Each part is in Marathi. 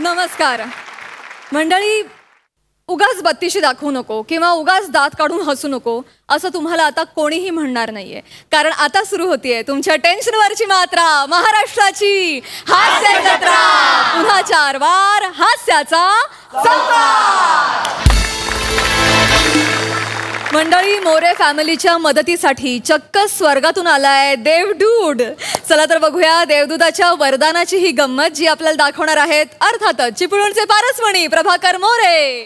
नमस्कार मंडळी. उगाच बत्तीशी दाखवू नको किंवा उगाच दात काढून हसू नको असं तुम्हाला आता कोणीही म्हणणार नाहीये, कारण आता सुरू होतीये तुमच्या टेन्शनवरची मात्रा, महाराष्ट्राची हास्य जत्रा. पुन्हा 4 वार हास्याचा संसार. मंडळी, मोरे फॅमिलीच्या मदतीसाठी चक्क स्वर्गातून आलाय देवदूत. चला तर बघूया देवदूताच्या वरदानाची ही गंमत, जी आपल्याला दाखवणार आहेत अर्थातच चिपळूणचे पारसमणी प्रभाकर मोरे,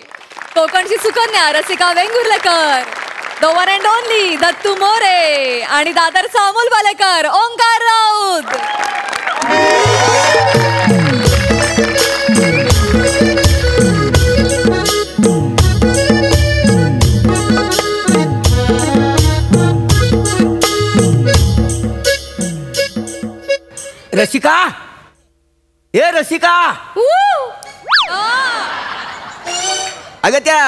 कोकणची Sukanya Rasika Vengurlekar, the one and only Dattu More आणि दादरचा अमोल बालेकर ओंकार राऊत. रसिका, ए रसिका, अगं त्या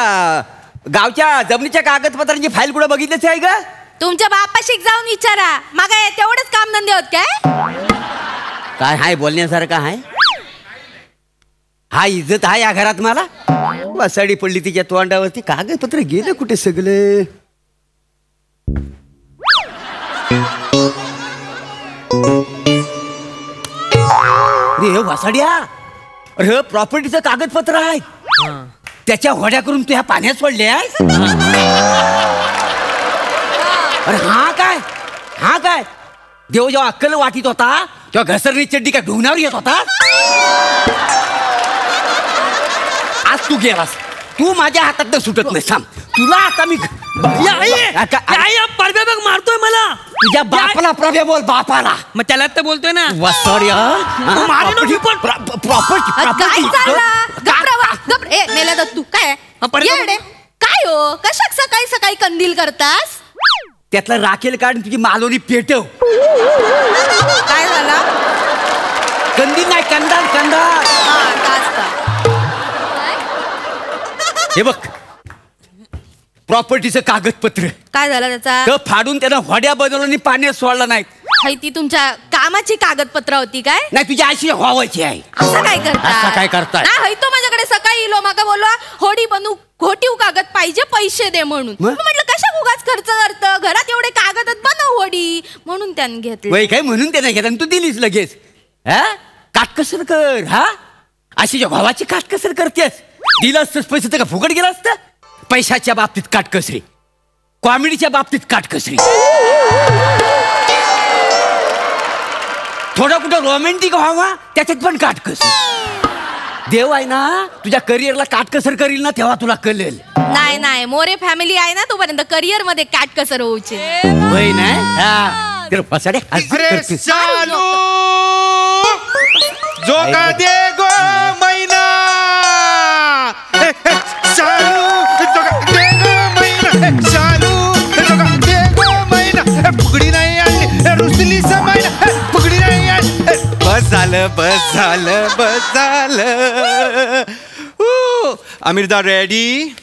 गावच्या जमिनीच्या कागदपत्रांची फाईल कुठे बघितलीच आहे का? तुमच्या बापाशी जाऊन विचारा. मग तेवढंच काम धंदे होत काय? काय हाय बोलण्यासारखं आहे? हा इज्जत आहे या घरात मला? वसाडी पडली तिच्या तोंडावरती. कागदपत्र गेले कुठे सगळे? अरे वसाड्या, अरे प्रॉपर्टीचं कागदपत्र आहे. त्याच्या घोड्या करून तू ह्या पाण्यात सोडले आहेस? अरे हा काय, हा काय? देव जेव्हा अक्कल वाटीत होता तेव्हा घसरणी चड्डी काय ढुंगणावर येत होता? आज तू गेलास, तू माझ्या हातात सुटत नाही. थांब, तुला आता मी मारतोय मला. तुझ्या बापाला प्रभे बोल, बापाला. मग त्याला तर बोलतोय ना. तू काय काय हो, कशाक सकाळी सकाळी कंदील करतास? त्यातला राखेल काढून तुझी मालोनी पेटव. काय झाला? कंदील नाही, कंदार कंदार. हे बघ, प्रॉपर्टीचं कागदपत्र. काय झालं त्याचा? फाडून त्यांना होड्या बनवलं आणि पाण्यात सोडलं नाही. ती तुमच्या कामाची कागदपत्र होती काय? नाही, तुझी अशी व्हावायची आहे. असं काय करता? असं काय करताय? नाही, तो माझ्याकडे सकाळी इलो, माका बोलवा होडी बनवू, घोटीव कागद पाहिजे, पैसे दे म्हणून. म्हटलं कशा उगाच खर्च करतं, घरात एवढे कागद बनव होडी, म्हणून त्याने घेतलं. वय काय म्हणून त्याने घेतलं, तू दिलीस लगेच. हा, काटकसर कर. हा, अशी भावाची काटकसर करतेस. दिलं असतंच पैसे तर का फुकट गेलं असतं? पैशाच्या बाबतीत काटकसरी, कॉमेडीच्या बाबतीत काटकसरी, थोडं कुठं रोमॅन्टिक व्हावा त्याच्यात पण काटकसरी. देव आहे ना, तुझ्या करिअरला काटकसर करील ना, तेव्हा तुला कळेल. नाही नाही, मोरे फॅमिली आहे ना, तोपर्यंत करिअर मध्ये काटकसर होऊचे. होय ना. जो का दे गो मैना, फुगडी नाही आणली, रुसली समायना, फुगडी नाही आणली. बस झालं, बस झालं, बस झालं. आमिरदा रेडी?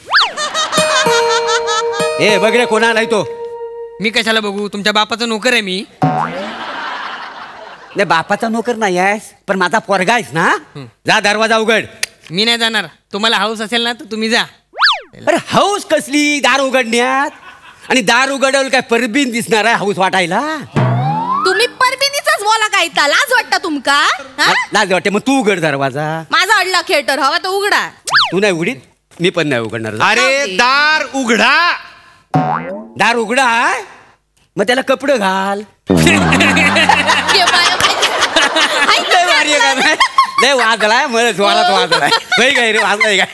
ए बघ रे, कोणा नाही तो. मी कशाला बघू? तुमच्या बापाचा नोकर आहे मी. नाही, बापाचा नोकर नाही आहेस, पण माझा पोरगा आहेस ना. जा, दरवाजा उघड. मी नाही जाणार. तुम्हाला हाऊस असेल ना तर तुम्ही जा. अरे हाऊस कसली दार उघडण्यात? आणि दार उघडवलं काय परबीन दिसणार आहे हाऊस वाटायला? तुम्ही परबिनीचाच बोला काय? लाज वाटतं तुमका? लाज वाटते, मग तू उघड दरवाजा. माझा अडला थिएटर हवा तो उघडा. तू नाही उघडीत, मी पण नाही उघडणार. अरे दार उघडा. दार उघडा, मग त्याला कपडे घाल. लय वाजलाय, मला जोरात वाजलाय. काय रे, वाजलाय काय?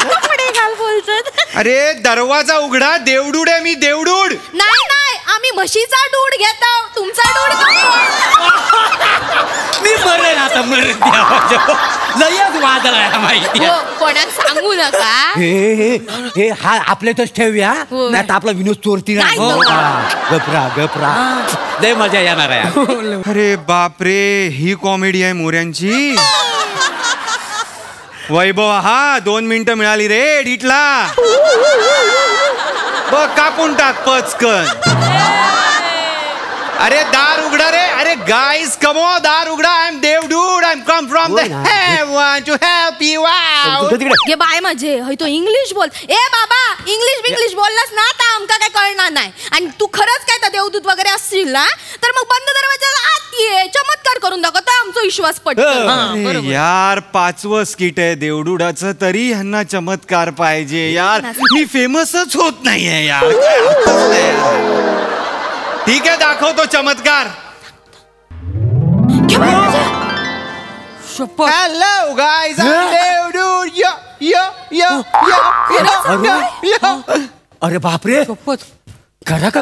कपडे घाल बोलतात. अरे दरवाजा उघडा. देवडूड आहे मी, देवडूड. नाही नाही, आम्ही म्हशीचा दूध घेतो, तुमचा दूध मी मरेन आता, मरेन. लयच वाजलाय माहिती. कोणाला सांगू नका. हे हा आपल्यातच ठेवूया, नाही तर आपला विनोद चोरती नाही. गपरा गपरा, लय मजा येणार आहे. अरे बापरे, ही कॉमेडी आहे मोऱ्यांची. वैभव, हा 2 मिनिटं मिळाली रे एडिटला. बघ, कापून टाक पचकन. अरे दार उघडा रे. अरे गाइस कम ऑन दार उघडा. I am Devdude. I am come from the heaven to help you out. ये बाय माझे हय तो इंग्लिश बोल. ए बाबा इंग्लिश बोललास ना तर आमका काय कळणार नाही. आणि तू खरंच काय तर देवदूत वगैरे असशील ना तर मग बंद दरवाजाला आत ये, चमत्कार करून दाखव, आमचा विश्वास पटतो. यार 5वं स्किट आहे देवडुडाचं, तरी ह्यांना चमत्कार पाहिजे यार. मी फेमसच होत नाहीये यार. ठीक आहे दाखवतो चमत्कार. Hello guys, I am Devdude. अरे बापरे, खरा का?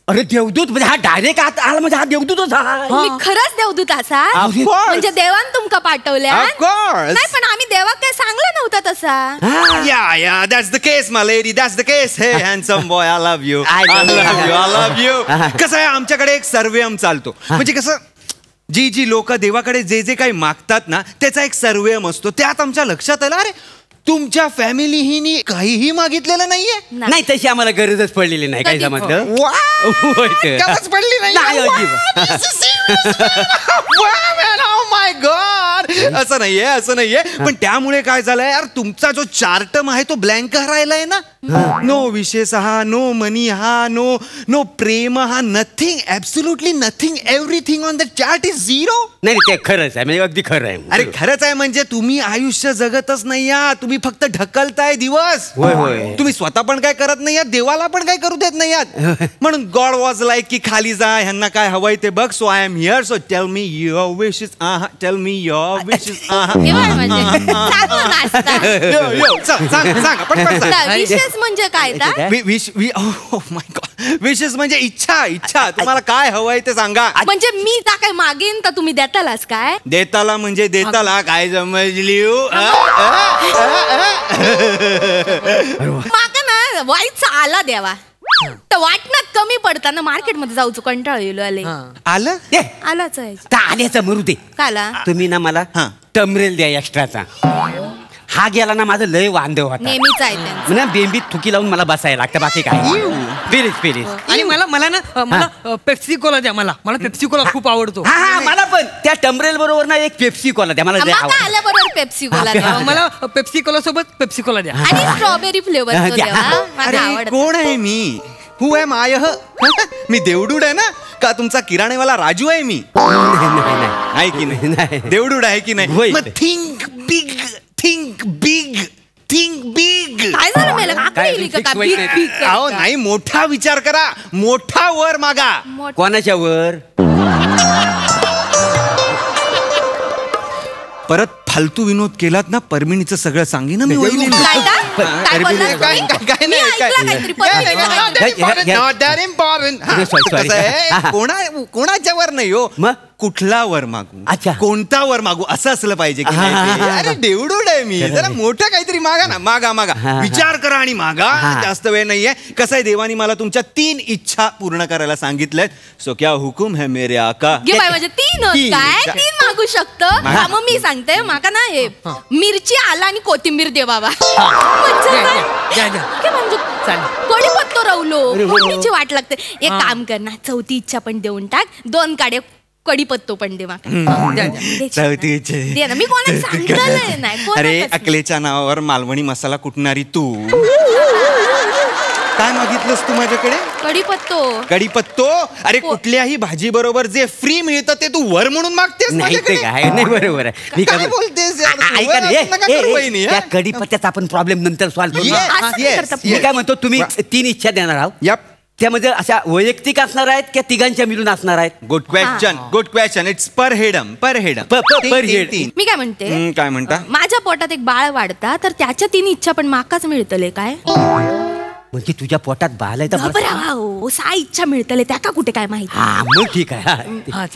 अरे देवदूत म्हणजे हा डायरेक्ट आत आला म्हणजे हा देवदूतच आहे. मी खरंच देवदूत असा म्हणजे देवान तुमका पाठवल्या. नाही पण आम्ही देवाक काय सांगलं नव्हतं तसा. Yeah, that's the case, my lady. That's the case. Hey, handsome boy, I love you. I love you. कसं आहे, आमच्याकडे एक सर्वेम चालतो. म्हणजे कसं, जी लोक देवाकडे जे काही मागतात ना त्याचा एक सर्वेम असतो. त्यात आमच्या लक्षात आलं, अरे तुमच्या फॅमिलीही काहीही मागितलेलं नाहीये. नाही तशी आम्हाला गरजच पडलेली नाही. काय समजलं? गरज पडली नाही. माय गॉड, असं नाहीये. पण त्यामुळे काय झालंय यार, तुमचा जो चार्टम आहे तो ब्लँक राहिलाय ना. नो विशेष हा, नो मनी हा, नो प्रेम हा, nothing, absolutely nothing. Everything on the chart is 0. नाही ते खरंच आहे, म्हणजे अगदी खरं आहे. अरे खरंच आहे. म्हणजे तुम्ही आयुष्य जगतच नाही या, तुम्ही फक्त ढकलताय दिवस. होय. तुम्ही स्वतः पण काय करत नाही आहात, देवाला पण काय करू देत नाही आहात. म्हणून गॉड वॉज लाईक की खाली जा, ह्यांना काय हवंय ते बघ. So I am here, so tell me your wishes. Tell me your wishes. विशेष म्हणजे काय? माय गॉड, विशेस म्हणजे इच्छा. तुम्हाला काय हवंय ते सांगा. म्हणजे मी जा काय मागेन तर तुम्ही देतालाच काय? देताला म्हणजे देताला काय समजली? माका ना वाईट आला देवा तर वाटण्यात कमी पडताना मार्केटमध्ये जाऊचो कंटाळ येलो. आलं आलाच आहे. आल्याचं मरू दे. काला तुम्ही ना मला टमरेल द्या एक्स्ट्राचा. हा गेला ना माझं लय वांदव होता. नेहमीच आहे त्यांचं. म्हणजे बेंबीत थुकी लावून मला बसायला लागतं, बाकी काय. प्लीज. आणि मला पेप्सी कोला द्या. मला पेप्सी कोला खूप आवडतो. हा मला पण त्या टमरेल बरोबर ना एक पेप्सी कोला द्या. मला माका आल्याबरोबर पेप्सी कोला द्या. मला पेप्सी कोला सोबत पेप्सी कोला द्या. आणि स्ट्रॉबेरी फ्लेवर अरे कोण आहे मी? Who M I? मी देवडूड आहे ना, का तुमचा किराणेवाला राजू आहे मी? आहे की नाही? देवडूड आहे की नाही? मग थिंक बिग. काय झालं मेला? अहो नाही, मोठा विचार करा, मोठा वर मागा. कोणाच्या वर? परत फालतू विनोद केलात ना, परमिणीचं सगळं सांगेन ना मी. कोणाच्या वर नाही हो, कुठला वर मागू, कोणता वर मागू असं असलं पाहिजे. अरे देवडूड आहे मी, जरा मोठं काहीतरी मागा ना. मागा विचार करा आणि मागा. जास्त वेळ नाहीये. कसं आहे, देवानी मला तुमच्या 3 इच्छा पूर्ण करायला सांगितल्यात. सो क्या हुकुम है मेरे आका? म्हणजे 3 मागू शकतो. मग मी सांगते, माका ना हे मिरची, आला आणि कोथिंबीर दे बाबा. कढीपत्तो रवलो, फोडणीची वाट लागते. एक काम कर ना, 4थी इच्छा पण देऊन टाक. 2 काडे कढीपत्तो पण दे माका. 4थी इच्छा दे ना. मी कोणाला सांगितलं नाही. अरे अकलेच्या नावावर मालवणी मसाला कुटणारी तू काय मागितलंस तू माझ्याकडे? कढीपत्तो. अरे कुठल्याही भाजी बरोबर जे फ्री मिळतं ते तू वर म्हणून मागतेस. नाही बरोबर आहे. मी काय बोलतेस? त्या कढीपत्त्याचा आपण प्रॉब्लेम नंतर सॉल्व्ह करू. मी काय म्हणतो, तुम्ही 3 इच्छा देणार आहोत. त्यामध्ये अशा वैयक्तिक असणार आहेत की तिघांच्या मिळून असणार आहेत? Good question. It's per head. Per head. मी काय म्हणते, काय म्हणता, माझ्या पोटात एक बाळ वाढता तर त्याच्या 3 इच्छा पण माकाच मिळतले काय? म्हणजे तुझ्या पोटात बाळ आहे तर 6 इच्छा मिळतले, त्या का कुठे काय माहिती. मग ठीक आहे.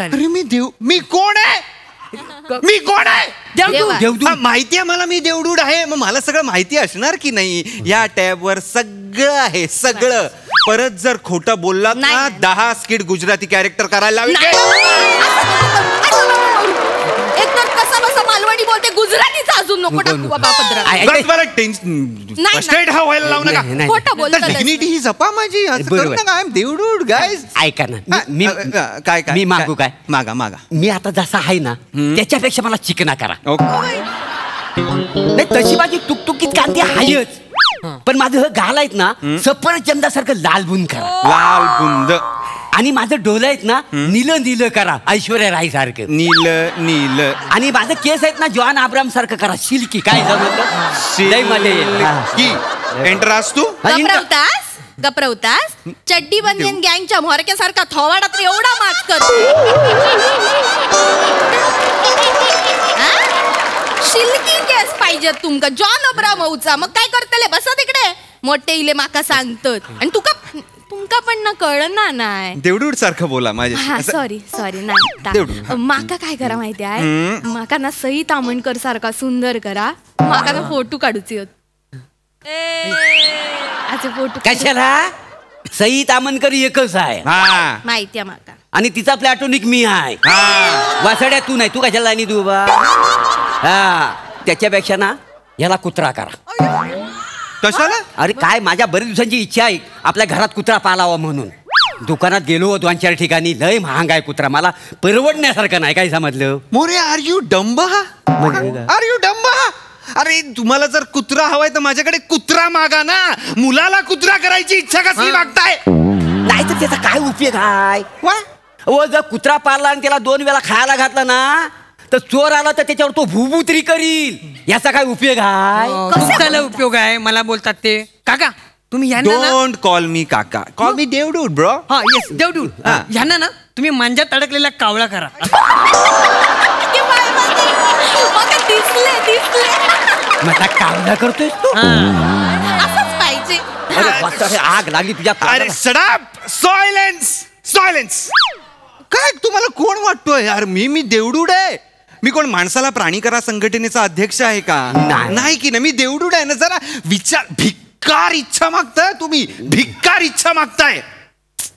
अरे मी कोण आहे? माहिती आहे मला, मी देवडूड आहे. मग मला सगळं माहिती असणार की नाही? या टॅबवर सगळं आहे, सगळं. परत जर खोटं बोललात ना, 10 स्किट गुजराती कॅरेक्टर करायला लावेल. एकतर कसा बसा मालवणी बोलते, गुजरातीचं अजून नको टाकू बाबा पदरात. बस मला टेन्शन स्ट्रेट हा व्हायला लावू नका. नाही. खोटं बोलतो डिग्निटी ही जपा माझी. बरोबर. I am Devdude guys. ऐका ना मी काय मी मागू काय? मागा मागा. मी आता जसा आहे ना त्याच्यापेक्षा मला चिकना करा. ओके. नाही तशी माझी तुकतुकीत कांती आहेच, पण माझं गाल आहेत ना सफरचंदासारखं लाल बुन करा. लाल बुंद. आणि माझं डोलं आहेत ना नीलं नीलं करा, ऐश्वर्या राय सारखं. नील नील. आणि माझं केस आहेत ना जॉन आब्राम सारखं करा, सिल्की. काय जमलं लय मजा येईल. की एंट्रास तू. गप्रवतास चड्डी बनियन गँगच्या म्होरक्यासारखा थोवाडा तर एवढा माच करतो. शिल्की केस पाहिजे तुमका जॉन अब्रामचा. मग काय करतले, बसा तिकडे. मोठे इले माका सांगतात आणि तुमका पण ना कळना नाही. देवडूड सारखं बोला माझ्या. हा सॉरी नाही. माका काय करा माहिती आहे, माका ना सई तामणकर सारखा सुंदर करा. माका ना फोटो काढूचे होत. फोटो कशाला? सई तामणकर एकच आहे हा. माहिती आहे माका. आणि तिचा प्लॅटोनिक मी आहे. वासड्या तू नाही. तू कशाला आणि तू बा. हा त्याच्यापेक्षा ना याला कुत्रा करा. कशाला? अरे काय माझ्या बरेच दिवसांची इच्छा आहे आपल्या घरात कुत्रा पालावा म्हणून. दुकानात गेलो 2-4 ठिकाणी, लय महाग आहे कुत्रा, मला परवडण्यासारखं नाही. काय समजलं? More are you dumb? Are you dumb? अरे तुम्हाला जर कुत्रा हवाय तर माझ्याकडे कुत्रा मागा ना. मुलाला कुत्रा करायची इच्छा कसली मागताय? नाही तर त्याचा काय उपयोग आहे? ओ जर कुत्रा पाळला आणि त्याला 2 वेळा खायला घातला ना तर चोर आला तर त्याच्यावर तो भूभूतरी करील. याचा काय उपयोग आहे? कशाला उपयोग आहे मला बोलतात ते. काका तुम्ही यांना ना. डोंट कॉल मी काका, कॉल मी देवडूड ब्रो. हा येस देवडूड. यांना ना तुम्ही मांजात अडकलेला कावळा करा. मला कावला करतोय तू. असंच पाहिजे. अरे वासरे, आग लागली तुझ्या अरे कानाला. शट. सायलेन्स. काय तुम्हाला कोण वाटतोय यार? मी देवडूड आहे. मी कोण माणसाला प्राणी करा संघटनेचा अध्यक्ष आहे का? नाही की ना. मी देवडूड आहे ना. जरा विचार. भिक्कार इच्छा मागताय तुम्ही. भिक्कार इच्छा मागताय.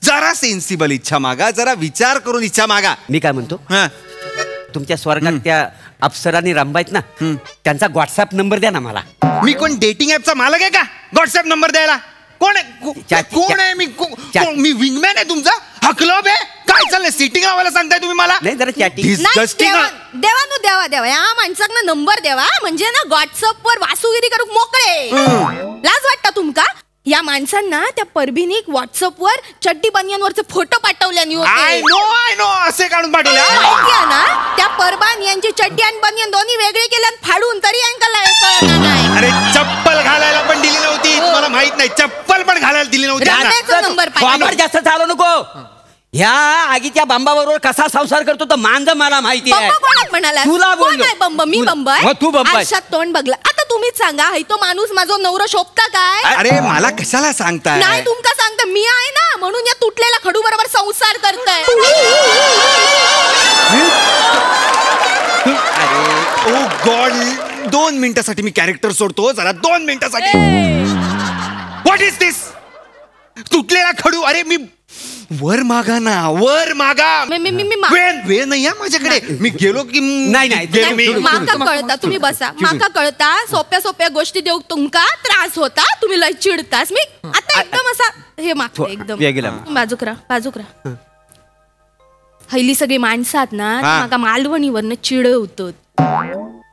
जरा सेन्सिबल इच्छा मागा. जरा विचार करून इच्छा मागा. मी काय म्हणतो, हा. तुमच्या स्वर्गात त्या अप्सरांनी रंबायत ना, त्यांचा व्हॉट्सअप नंबर द्या ना मला. मी कोण डेटिंग ऍपचा मालक आहे का व्हॉट्सअप नंबर द्यायला? कोण आहे? कोण आहे मी? मी विंगमॅन आहे तुमचा? हा क्लब आहे? काय चाललंय? सिटिंग लावायला सांगताय तुम्ही मला? नाही जरा चॅटिंग. देवा या माणसांना नंबर देवा, म्हणजे ना व्हॉट्सअप वर वासुगिरी करू मोकळे. लाज वाटतं तुमका? या माणसांना त्या परभीनी व्हॉट्सअप वर चड्डी बनियांवरचे फोटो पाठवल्यानी आय नो असे काढून पाठवले. माहिती आहे ना, त्या परबान यांची चड्डी आणि बनियन दोन्ही वेगळे केले आणि फाडून तरी नाही. अरे चप्पल घालायला पण दिली नव्हती. तुम्हाला माहित नाही, चप्पल पण घालायला दिली नव्हती. नंबर वापर जास्त चालू नको. ह्या आगीच्या बंबाबरोबर कसा संसार करतो तर मांज मला माहिती आहे. म्हणाला तुला बोललो. बंब मी बंब आहे. तू बंब आहे. आरशात तोंड बघला. आता तुम्हीच सांगा, हाय तो माणूस माझा नवरा शोभता काय? अरे मला कशाला सांगताय? नाही तुमका सांगता, मी आहे ना म्हणून या तुटलेल्या खडू बरोबर संसार करताय. अरे ओ गॉड. 2 मिनिटासाठी मी कॅरेक्टर सोडतो. जरा 2 मिनिटासाठी. व्हॉट इज दिस? तुटलेला खडू. अरे मी वर मागा ना. वर मागा. वेळ नाही माझ्याकडे. मी गेलो की नाही. माका कळता. तुम्ही बसा. माका कळता सोप्या गोष्टी देऊ तुमका त्रास होता. तुम्ही लय चिडतास. मी आता एकदम असा हे मागते एकदम. बाजूकरा. हल्ली सगळी माणसात ना माका मालवणीवरनं चिडवतात.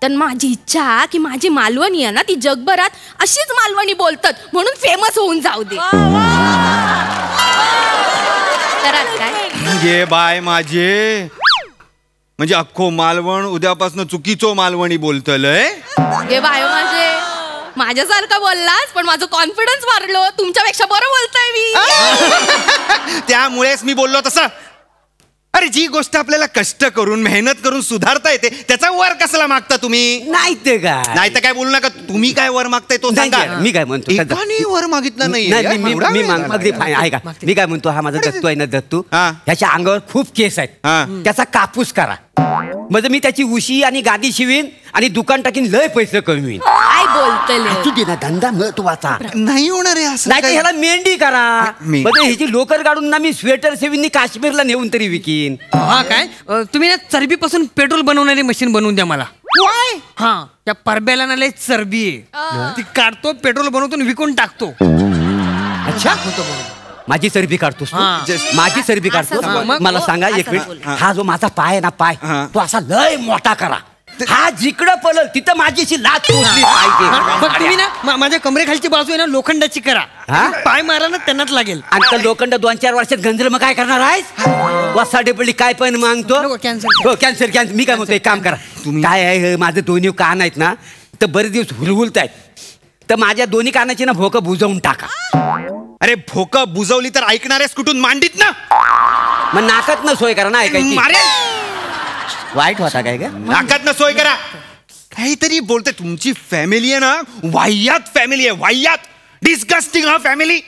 तर माझी इच्छा की माझी मालवणी आहे ना ती जगभरात अशीच मालवणी बोलतात म्हणून फेमस होऊन जाऊ दे. ये बाय माझे. म्हणजे अख्खो मालवण उद्यापासून चुकीचो मालवणी बोलतलय. ये बाय माझे. माझ्यासारखं बोललास पण माझं कॉन्फिडन्स वाढलो. तुमच्यापेक्षा बरं बोलताय मी. त्यामुळेच मी बोललो तसं. अरे जी गोष्ट आपल्याला कष्ट करून मेहनत करून सुधारता येते त्याचा वर कसला मागता तुम्ही? नाही तर काय बोलू नका. तुम्ही काय वर मागताय तो सांगा. मी काय म्हणतो, एकाने वर मागितलं नाही. मी काय म्हणतो, हा माझा दत्तू आहे ना, दत्तू ह्याच्या अंगावर खूप केस आहेत. त्याचा कापूस करा. म्हणजे मी त्याची उशी आणि गादी शिवीन आणि दुकान टाकीन. लय पैसे कमवीन. काय बोलतले? तू दे ना धंदा महत्वाचा. नाही होणार आहे असं. नाही तर ह्याला मेंढी करा. म्हणजे ह्याची लोकर काढून ना मी स्वेटर सेवीन काश्मीरला नेऊन तरी विकीन. हा काय तुम्ही ना चरबीपासून पेट्रोल बनवणारी मशीन बनवून द्या मला. हा त्या परब्याला ना लय चरबी आहे ती काढतो पेट्रोल बनवतो आणि विकून टाकतो. अच्छा माझी चरबी काढतोस तू? हा. माझी चरबी काढतोस मग- मला सांगा एक मिनिट हा जो माझा पाय आहे ना पाय तो असा लय मोठा करा. हा जिकडं पळल तिथं माझीशी लात टोचली मग पाहिजे. तुम्ही ना माझ्या कमरेखालची बाजू आहे ना लोखंडाची करा. हा? पाय मारा ना त्यांनाच लागेल. आणि तर लोखंड 2-4 वर्षात गंजल मग काय करणार आहेस? वसाडे पडली काय पण मागतो. नको, cancel. हो कॅन्सर कॅन्सर. मी काय म्हणतो एक काम करा तुम्ही काय आहे हे माझे दोन्ही कान आहेत ना तर बरेच दिवस हुलहुलत आहेत तर माझ्या दोन्ही कानाची ना भोकं बुजवून टाका. अरे भोक बुजवली तर ऐकणारेस कुठून मांडीत ना. मग नाकात न सोय करा ना ऐकायची. मारे वाईट होता काय का? नाकात ना सोय करा. काहीतरी बोलते. तुमची फॅमिली आहे ना वाह्यात फॅमिली आहे वाह्यात. डिस्गस्टिंग हा फॅमिली.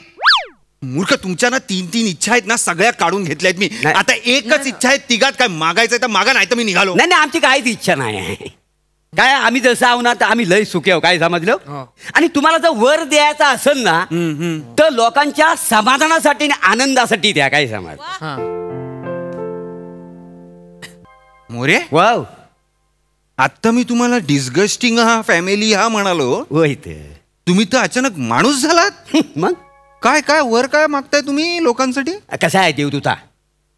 मूर्ख तुमच्या ना 3 इच्छा आहेत ना सगळ्या काढून घेतल्यात मी. नाही. आता एकच इच्छा आहे तिघात काय मागायचंय तर मागा नाही तर मी निघालो. नाही नाही आमची काहीच इच्छा नाही आहे. काय आम्ही जसं आहो ना तर आम्ही लय सुखी आहो काय समजलं. आणि तुम्हाला जर वर द्यायचा असेल ना तर लोकांच्या समाधानासाठी आणि आनंदासाठी द्या काय समज. मोरे वाव आता मी तुम्हाला डिस्गस्टिंग हा फॅमिली हा म्हणालो. होय तुम्ही तर अचानक माणूस झालात. मग काय काय वर काय मागताय तुम्ही लोकांसाठी. कसं आहे देवदूता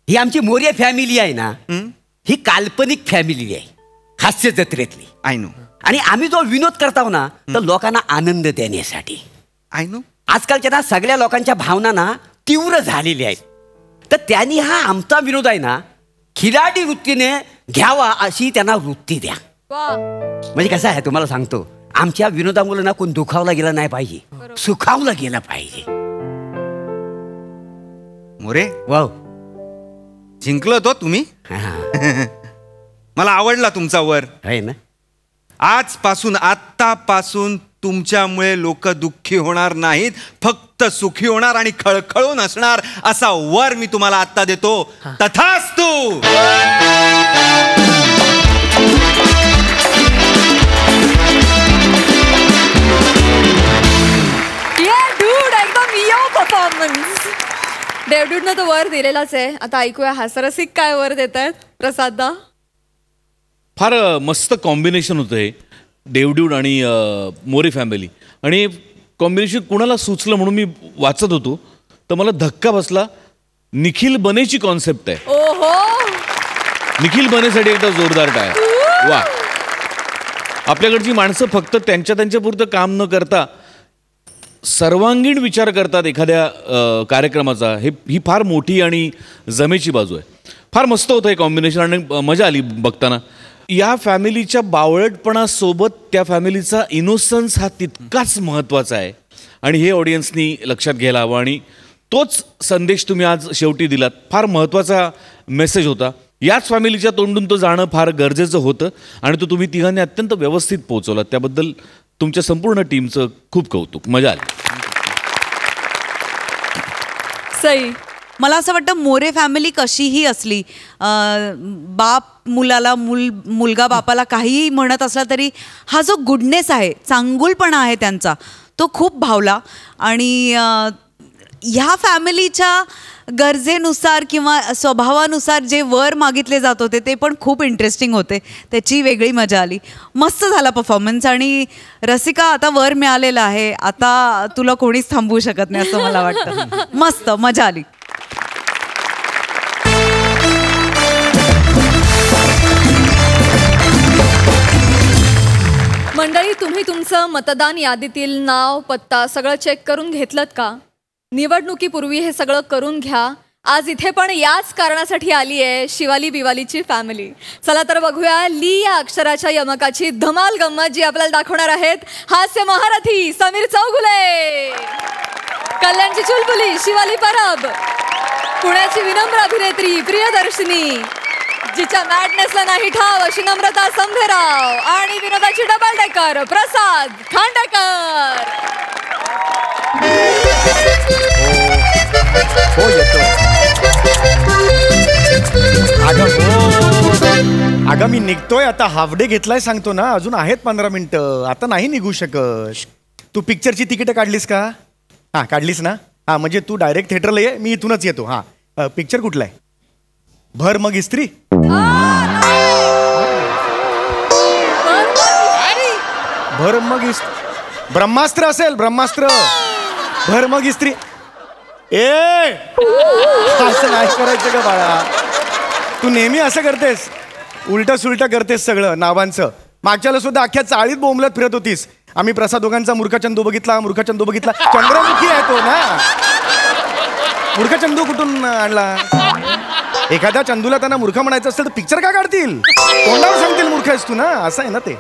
ही आमची मोर्य फॅमिली आहे ना ही काल्पनिक फॅमिली आहे हास्य जत्रेतली. आय नो आणि आम्ही जो विनोद करताव ना तर लोकांना आनंद देण्यासाठी. I know. आजकालच्या ना सगळ्या लोकांच्या भावना ना तीव्र झालेल्या आहेत तर त्यांनी हा आमचा विनोद आहे ना खिलाडी वृत्तीने घ्यावा अशी त्यांना वृत्ती द्या. म्हणजे कसं आहे तुम्हाला सांगतो आमच्या विनोदामुळे ना कोण दुखावला गेला नाही पाहिजे सुखावला गेला पाहिजे. मोरे वाव जिंकलो तो तुम्ही. मला आवडला तुमचा वर. आहे ना. आजपासून आत्तापासून तुमच्यामुळे लोक दुःखी होणार नाहीत फक्त सुखी होणार आणि खळखळून असणार असा वर मी तुम्हाला आत्ता देतो. तथास्तु. एकदम यो परफॉर्मन्स. देवडूडनं तो वर दिलेलाच आहे. आता ऐकूया हास्यरसिक काय वर देत आहेत प्रसाददा. फार मस्त कॉम्बिनेशन होतं हे देवड्यूड आणि मोरे फॅमिली. आणि कॉम्बिनेशन कुणाला सुचलं म्हणून मी वाचत होतो तर मला धक्का बसला. निखिल बनेची कॉन्सेप्ट आहे. ओहो निखिल बनेसाठी एकदा जोरदार टाळ्या. वा. आपल्याकडची माणसं फक्त त्यांच्या पुरतं काम न करता सर्वांगीण विचार करतात एखाद्या कार्यक्रमाचा. ही फार मोठी आणि जमेची बाजू आहे. फार मस्त होतं हे कॉम्बिनेशन आणि मजा आली बघताना. या फॅमिलीच्या बावळटपणासोबत त्या फॅमिलीचा इनोसन्स हा तितकाच महत्त्वाचा आहे आणि हे ऑडियन्सनी लक्षात घ्यायला हवं. आणि तोच संदेश तुम्ही आज शेवटी दिलात. फार महत्त्वाचा मेसेज होता. याच फॅमिलीच्या तोंडून तो जाणं फार गरजेचं होतं आणि तो तुम्ही तिघांनी अत्यंत व्यवस्थित पोहोचवलात. त्याबद्दल तुमच्या संपूर्ण टीमचं खूप कौतुक. मजा आली. सई. मला असं वाटतं मोरे फॅमिली कशीही असली बाप मुलाला मुलगा बापाला काहीही म्हणत असला तरी हा जो गुडनेस आहे चांगुलपणा आहे त्यांचा तो खूप भावला. आणि ह्या फॅमिलीच्या गरजेनुसार किंवा स्वभावानुसार जे वर मागितले जात होते ते पण खूप इंटरेस्टिंग होते. त्याची वेगळी मजा आली. मस्त झाला परफॉर्मन्स. आणि रसिका आता वर मिळालेला आहे आता तुला कोणीच थांबवू शकत नाही असं मला वाटतं. मस्त मजा आली. मंडळी तुम्ही तुमचं मतदान यादीतील नाव पत्ता सगळं चेक करून घेतलत का? निवडणुकीपूर्वी हे सगळं करून घ्या. आज इथे पण याच कारणासाठी आली आहे शिवाली बिवालीची फॅमिली. चला तर बघूया ली या अक्षराच्या यमकाची धमाल गंमत जी आपल्याला दाखवणार आहेत हास्य महारथी समीर चौगुले, कल्याणची चुलबुली शिवाली परब, पुण्याची विनम्र अभिनेत्री प्रियदर्शनी, जिच्या मॅडनेसला नाही ठाव अशी नम्रता संभेराव आणि विनोदाची डबल डेकर प्रसाद खांडेकर. अगं मी निघतोय आता. हाफ डे घेतलाय सांगतो ना. अजून आहेत 15 मिनिटं. आता नाही निघू शकत. तू पिक्चरची तिकीट काढलीस का? हां काढलीस ना. हां म्हणजे तू डायरेक्ट थिएटरला ये मी इथूनच येतो. हां पिक्चर कुठला आहे? भर मग इस्त्री. भर ब्रह्मास्त्र असेल, ब्रह्मास्त्र. भरमग इस्त्री. असं नाही करायचं का बाळा? तू नेहमी असं करतेस, उलट सुलट करतेस सगळं नावांचं. मागच्याला सुद्धा अख्ख्या चाळीत बोंबलत फिरत होतीस. आम्ही प्रसाद दोघांचा मूर्खचंदू बघितला. चंद्रमुखी आहे तो ना. मूर्खचंदू कुठून आणला? एखाद्या चंदूला त्यांना मूर्ख म्हणायचं असेल तर पिक्चर का काढतील? तोंडावर सांगतील मूर्ख आहेस तू ना. असं आहे ना ते.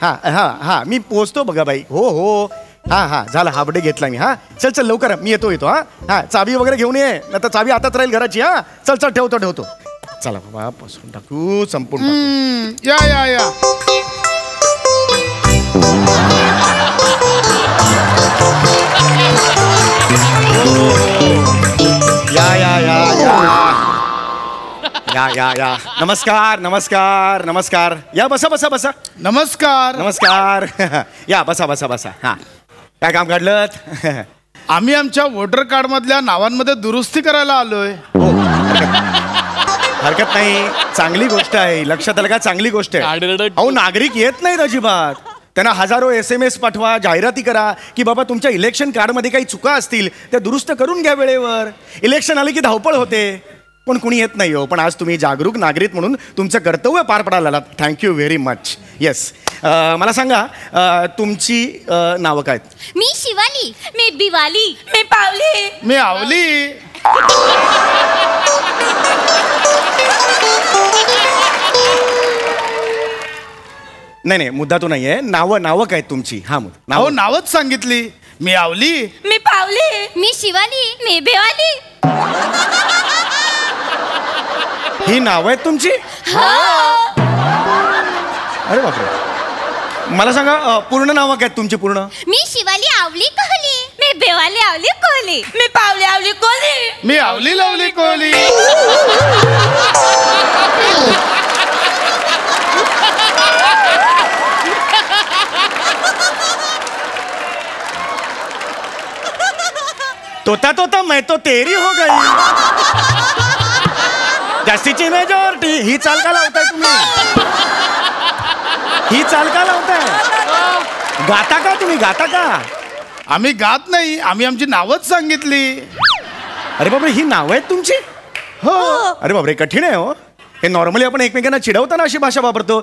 हा मी पोचतो बघा बाई. हो हा झाला, हाफ डे घेतला मी. हा चल लवकर, मी येतो. हा चावी वगैरे घेऊन ये, नाही तर चावी आताच राहील घराची. हा चल ठेवतो. चला बाबा, पासून टाकू, संपून टाकू. या नमस्कार. या बसा. नमस्कार. या बसा. हा काय काम काढलं? आम्ही आमच्या वोटर कार्ड मधल्या नावांमध्ये दुरुस्ती करायला आलोय. हो, हरकत नाही, चांगली गोष्ट आहे. लक्षात आलं का? चांगली गोष्ट आहे. अहो, नागरिक येत नाहीत अजिबात. त्यांना हजारो SMS पाठवा, जाहिराती करा की बाबा तुमच्या इलेक्शन कार्डमध्ये काही चुका असतील त्या दुरुस्त करून घ्या वेळेवर. इलेक्शन आले की धावपळ होते, पण कुणी येत नाही हो. पण आज तुम्ही जागरूक नागरिक म्हणून तुमचं कर्तव्य पार पडायला आलात. Thank you very much. येस, मला सांगा तुमची नावं काय? मी शिवाली. मी बिवाली. मी पावली. मी आवली. नाही, मुद्दा तो नाहीये. नावं काय तुमची? हा नाव नावच सांगितली. मी आवली. मी पावली. मी शिवाली. मी बिवाली. ही नाव आहेत तुमची? अरे बापरे. मला सांगा पूर्ण नावं काय तुमची? पूर्ण? मी शिवाली आवली कोहली. मी बेवाली आवली कोहली. मी पावली आवली कोहली. मी आवली लवली कोहली. तोता मैं तो तेरी हो गई. जास्तीची मेजॉरिटी. ही चाल का लावताय तुम्ही? गाता का तुम्ही? आम्ही गात नाही, आम्ही आमची नावच सांगितली. अरे बापरे, ही नाव आहेत तुमची? हो. अरे बापरे, कठीण आहे हो हे. नॉर्मली आपण एकमेकांना चिडवताना अशी भाषा वापरतो.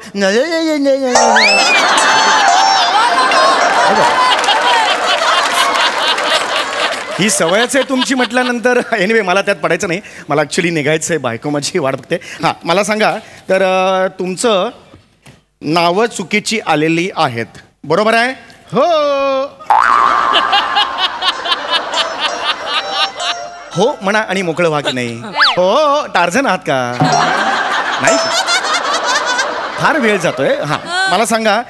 ही सवयच आहे तुमची म्हटल्यानंतर. एनिवे, मला त्यात पडायचं नाही. मला ॲक्च्युली निघायचं आहे, बायको माझी वाट बघते. हां, मला सांगा तर तुमचं नावं चुकीची आलेली आहेत, बरोबर आहे? हो म्हणा आणि मोकळं व्हा की नाही. हो, टार्झन आहात का? नाही, फार वेळ जातोय. हां, मला सांगा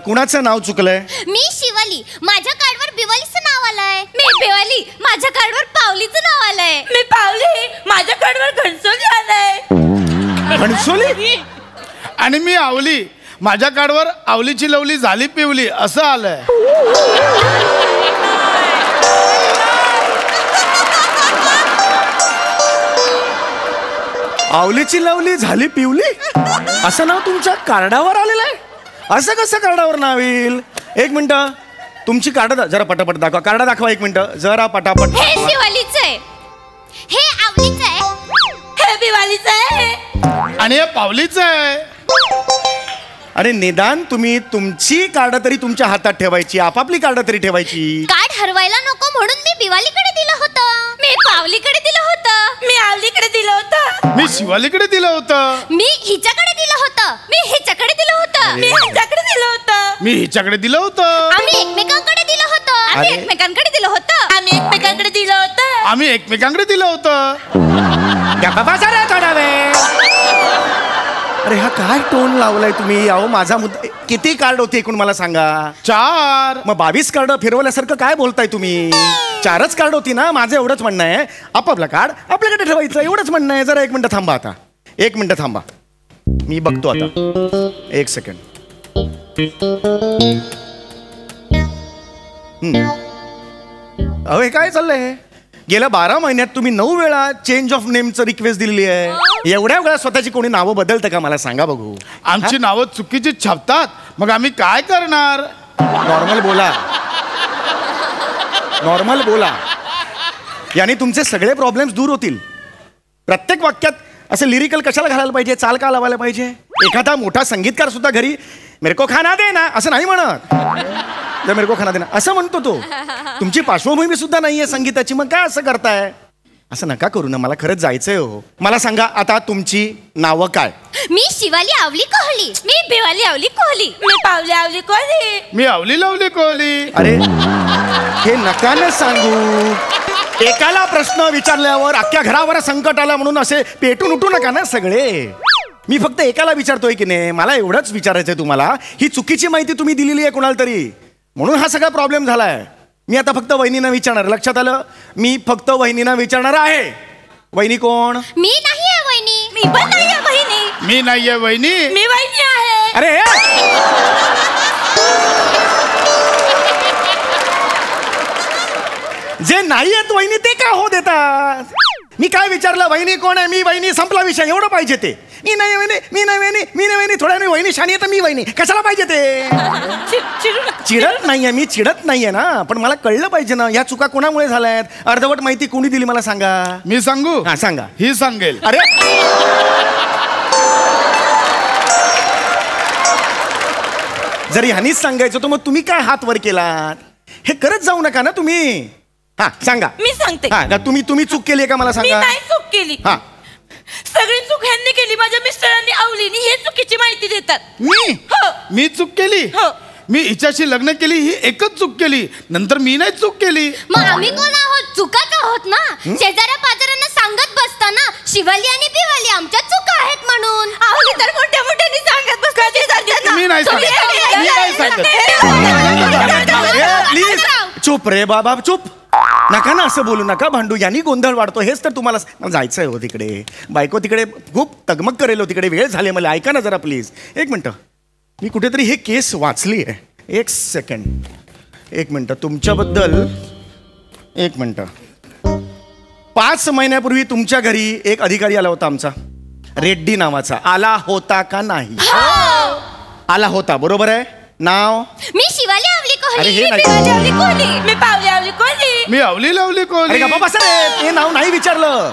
कुणाचं नाव चुकलंय? मी शिवाली. माझ्या कार्डवर बिवालीचं नाव आलंय. मी बिवाली. माझ्या कार्डवर पावलीचं नाव आलंय. मी पावली. माझ्या कार्डवर घणसोली आलंय. घणसोली? आणि मी आवली. माझ्या कार्डवर आवलीची लवली झाली पिवली असं आलंय. आवलीची लवली झाली पिवली असं नाव तुमच्या कार्डावर आलेलं आहे? असं कसं कार्डावर नाव येईल? एक मिनिट, तुमची कार्ड जरा पटापट दाखवा. कार्ड दाखवा, एक मिनिट जरा पटापट. हे शिवालीचं आहे. हे आवलीचं आहे. हे बिवालीचं आहे. आणि हे पावलीचं आहे. अरे निदान तुम्ही तुमची कार्ड तरी तुमच्या हातात ठेवायची, आपापली कार्ड तरी ठेवायची. कार्ड हरवायला नको म्हणून मी बिवालीकडे दिलं होतं. मी पावलीकडे दिलं होतं. मी आवलीकडे दिलं होतं. मी शिवालीकडे दिलं होतं. मी हिच्याकडे दिलं होतं. मी हिच्याकडे दिलं होतं. मी हिच्याकडे दिलं होतं. मी हिच्याकडे दिलं होतं. आम्ही एकमेकांकडे दिलं होतं. आम्ही एकमेकांकडे दिलं होतं. आम्ही एकमेकांकडे दिलं होतं. आम्ही एकमेकांकडे दिलं होतं. थोडा वेळ. अरे हा काय टोन लावलाय तुम्ही? अहो माझा मुद्दा, किती कार्ड होती एकूण मला सांगा? 4. मग 22 कार्ड फिरवल्यासारखं काय बोलताय तुम्ही? 4च कार्ड होती ना. माझं एवढंच म्हणणं आहे, आपापलं कार्ड आपल्याकडे ठेवायचं, एवढंच म्हणणं आहे. जरा 1 मिनिट थांबा. आता 1 मिनिट थांबा, मी बघतो आता. 1 सेकंड. अहो हे काय चाललंय? गेल्या 12 महिन्यात तुम्ही 9 वेळा चेंज ऑफ नेमचं रिक्वेस्ट दिलेली आहे. एवढ्या वेळा स्वतःची कोणी नावं बदलतं का? मला सांगा बघू. आमची नावं चुकीची छापतात, मग आम्ही काय करणार? नॉर्मल बोला, नॉर्मल बोला. याने तुमचे सगळे प्रॉब्लेम्स दूर होतील. प्रत्येक वाक्यात असं लिरिकल कशाला घालायला पाहिजे, चाल का लावायला पाहिजे? एखादा मोठा संगीतकार सुद्धा घरी मेरे को खाना दे ना असं नाही म्हणत. मेरे को खाना दे ना असं म्हणतो तो. तुमची पार्श्वभूमी सुद्धा नाहीये संगीताची, मग काय असं करताय? असं नका करू ना, मला खरंच जायचंय हो. मला सांगा आता तुमची नावं काय? मी शिवाली आवली कोहली. मी भिवाली आवली कोहली. मी पावली आवली कोहली. मी आवली लवली कोहली. अरे हे नका ना सांगू. एकाला प्रश्न विचारल्यावर अख्ख्या घरावर संकट आलं म्हणून असे पेटून उठू नका ना सगळे. मी फक्त एकाला विचारतोय की नाही, मला एवढंच विचारायचंय तुम्हाला. ही चुकीची माहिती तुम्ही दिलेली आहे कोणाला तरी, म्हणून हा सगळा प्रॉब्लेम झालाय. मी आता फक्त वहिनींना विचारणार. लक्षात आलं? मी फक्त वहिनींना विचारणार आहे. वहिनी कोण? मी नाही आहे वहिनी. मी पण नाही आहे वहिनी. मी नाहीये वहिनी. मी वहिनी आहे. अरे जे नाही आहेत वहिनी ते का हो देतात? मी काय विचारलं, वहिनी कोण आहे? मी वहिनी, संपला विषय. एवढं पाहिजे ते. मी नाही वहिनी, मी नाही वहिनी, मी नाही वहिनी. थोड्या वहिनी शानी आहे तर मी वहिनी. कशाला पाहिजे ते? चिडत नाहीये मी, चिडत नाहीये ना, पण मला कळलं पाहिजे ना ह्या चुका कोणामुळे झाल्यात. अर्धवट माहिती कोणी दिली मला सांगा. मी सांगू? हा सांगा. ही सांगेल. अरे जरी ह्यानीच सांगायचं तर मग तुम्ही काय हात वर केलात? हे करत जाऊ नका ना तुम्ही. हा सांगा. मी सांगते. हा तुम्ही चूक केली का मला मी सांगा. नाही चूक केली. हा सगळी चूक ह्यांनी केली. माझ्या मिस्टरांनी आवलीनी हे चुकीची माहिती देतात. मी चूक केली. मी हिच्याशी लग्न केली, ही एकच चूक केली. नंतर मी नाही चूक केली. मग आम्ही कोण आहोत? चुकाच आहोत ना. शेजाऱ्या पाजाऱ्यांना सांगत बसताना शिवाली आणि बिवाली आमच्या चुका आहेत म्हणून. आवली तर मोठ्या मोठ्याने सांगत बसतात. मी नाही सांगत. मी नाही सांगत. प्लीज चुप रे बाबा, चुप. नका ना असं बोलू नका, भांडू. यांनी गोंधळ वाढतो. हेच तर तुम्हाला मला जायचंय हो तिकडे. बायको तिकडे खूप तगमग करेल हो तिकडे. वेळ झाले मला. ऐका ना जरा प्लीज. एक मिनटं. मी कुठेतरी हे केस वाचली आहे. एक सेकंड, एक मिनटं. तुमच्याबद्दल एक मिनटं. 5 महिन्यापूर्वी तुमच्या घरी एक अधिकारी आला होता आमचा, रेड्डी नावाचा. आला होता का नाही? आला होता, बरोबर आहे. नाव? मी शिवाली आवली कोहली. अरे हे मी नाही. भिवाली आवली कोहली. मी पावली आवली कोहली. मी आवली लवली अरे कोहली. गप्पा बसा रे. ते नाव नाही विचारलं.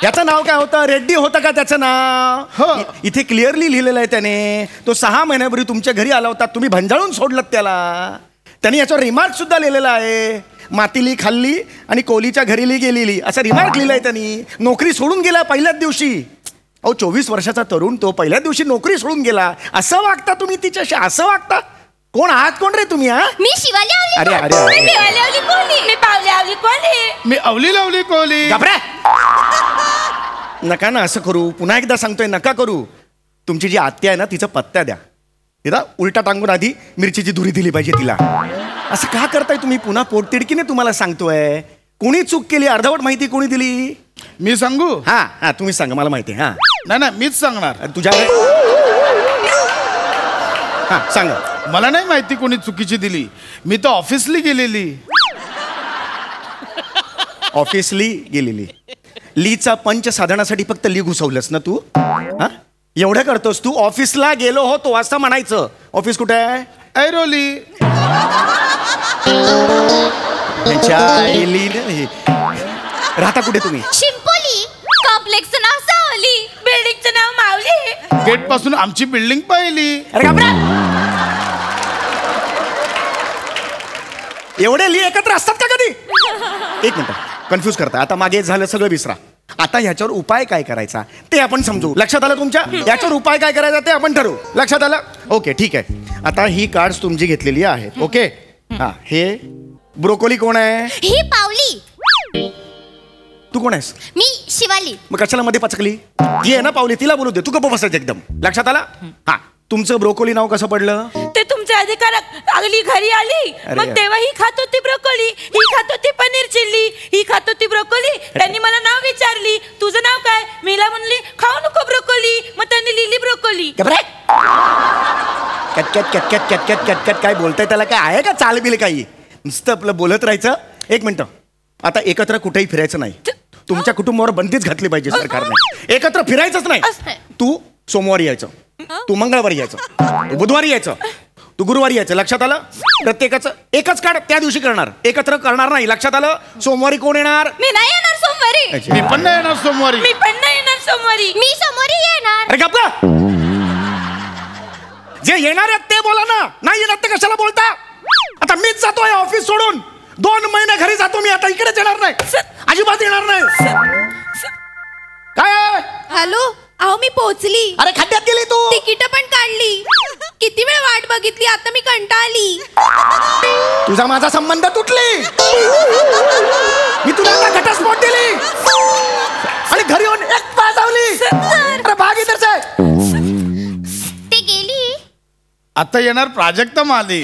याचं नाव काय होतं? रेड्डी होतं का त्याचं नाव? इथे क्लिअरली लिहिलेलं आहे त्याने. तो 6 महिन्यापूर्वी तुमच्या घरी आला होता. तुम्ही भंजाळून सोडलं त्याला. त्यांनी याच्यावर रिमार्क सुद्धा लिहिलेला आहे. मातीली खाल्ली आणि कोहलीच्या घरीली गेलेली असा रिमार्क लिहिलाय त्यांनी. नोकरी सोडून गेला पहिल्याच दिवशी. अहो 24 वर्षाचा तरुण तो पहिल्याच दिवशी नोकरी सोडून गेला. असं वागता तुम्ही तिच्याशी? असं वागता? कोण आहात? कोण रे तुम्ही? हा मी शिवाली आवली. अरे अरे मी भिवाली आवली कोहली. मी पावली आवली कोहली. मी आवली लवली कोहली. घाबरा. नका ना असं करू. पुन्हा एकदा सांगतोय नका करू. तुमची जी आत्या आहे ना तिचा पत्ता द्या. तिला उलटा टांगून आधी मिरचीची धुरी दिली पाहिजे तिला. असं का करताय तुम्ही? पुन्हा पोटतिडकीने तुम्हाला सांगतोय. कोणी चूक केली? अर्धवट माहिती कोणी दिली? मी सांगू? हा तुम्ही सांगा, मला माहिती आहे. हा नाही मीच सांगणार. तुझ्या हा सांगा. मला नाही माहिती कोणी चुकीची दिली. मी तर ऑफिसली गेलेली. ऑफिसली गेलेली. लीचा पंच साधण्यासाठी फक्त ली घुसवलंस ना तू? हा एवढं करतोस तू? ऑफिसला गेलो होतो असं म्हणायचं. ऑफिस कुठे आहे? ऐरोली. राहता कुठे तुम्ही? शिंपोली. कॉम्प्लेक्सचं नाव सावली. बिल्डिंगचं नाव मावली. गेट पासून आमची बिल्डिंग पाहिली. अरे घाबरा. एवढे ली एकत्र असतात का कधी? एक मिनिट, कन्फ्यूज करता. आता मागे झालं सगळं विसरा. आता ह्याच्यावर उपाय काय करायचा ते आपण समजू. लक्षात आलं तुमच्या? याच्यावर उपाय काय करायचा ते आपण ठरवू. लक्षात आलं? ओके ठीक आहे. आता ही कार्ड्स तुमची घेतलेली आहेत. ओके. हा हे ब्रोकोली कोण आहे? ही पावली. तू कोण आहेस? मी शिवाली. मग कशाला मध्ये पचकली? ती आहे ना पावली, तिला बोलू दे. तू गप्प बसायचं एकदम. लक्षात आला? हा तुमचं ब्रोकोली नाव कसं पडलं? ते तुमच्या अधिकारात आगली घरी आली. मग तेव्हा ही खात होती ब्रोकोली, ही खात होती पनीर चिल्ली, ही खात होती ब्रोकोली. त्यांनी मला नाव विचारली, तुझं नाव काय? मीला म्हणली खाऊ नको ब्रोकोली. मग त्यांनी लिहिली ब्रोकोली. कटकट कटकट कटकट कटकट काय बोलताय? त्याला काय आहे का चालबिल? काही नुसतं आपलं बोलत राहायचं. एक मिनिट. आता एकत्र कुठेही फिरायचं नाही. तुमच्या कुटुंबावर बंदीच घातली पाहिजे सरकारने. एकत्र फिरायचंच नाही. तू सोमवारी यायचं, तू मंगळवारी यायचं, तू बुधवारी यायचं, तू गुरुवारी यायचं, लक्षात आलं? प्रत्येकाचं एकच कार्ड त्या दिवशी करणार, एकत्र करणार नाही, लक्षात आलं? सोमवारी कोण येणार? मी नाही येणार सोमवारी. मी पण नाही येणार सोमवारी. मी पण नाही येणार सोमवारी. मी सोमवारी येणार. अरे गप्पा! जे येणार आहेत ते बोला ना, नाही येणार ते कशाला बोलता? आता मीच जातोय ऑफिस सोडून, 2 महिने घरी जातो मी, आता इकडेच येणार नाही, अजिबात येणार नाही. काय? हॅलो, अहो मी पोहोचली. अरे खड्ड्यात गेली तू. तिकीट पण काढली. किती वेळ वाट बघितली, आता मी कंटाळली. तुझा माझा संबंध तुटली. मी तुला आता घटस्फोट दिली आणि घरी येऊन एक पाजावली. अरे भाग इधरचा. ते गेली. आता येणार प्राजक्ता माली.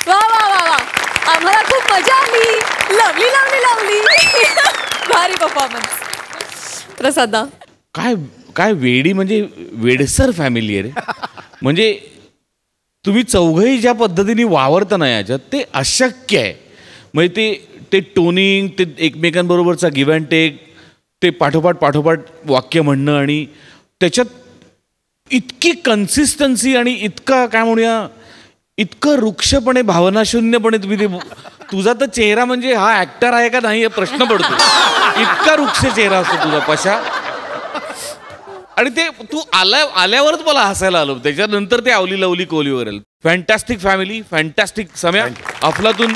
वा वा वा वा, आम्हाला खूप मजा आली. Lovely lovely lovely. भारी परफॉर्मन्स. प्रसादा, काय काय वेडी म्हणजे वेडसर फॅमिली आहे रे. म्हणजे तुम्ही चौघही ज्या पद्धतीने वावरता ना याच्यात ते अशक्य आहे. म्हणजे ते टोनिंग, ते एकमेकांबरोबरचा गिव्ह अँड टेक, ते पाठोपाठ वाक्य म्हणणं आणि त्याच्यात इतकी कन्सिस्टन्सी आणि इतका काय म्हणूया इतकं रुक्षपणे भावनाशून्यपणे तुम्ही ते, तुझा तर चेहरा म्हणजे हा ऍक्टर आहे का नाही हे प्रश्न पडतो. इतका रुक्ष चेहरा असतो तुझा पशा. आणि ते तू आल्यावरच मला हसायला आलो. त्याच्यानंतर ते आवली लवली कोहलीवर आलं. Fantastic family, fantastic Samya. अफलातून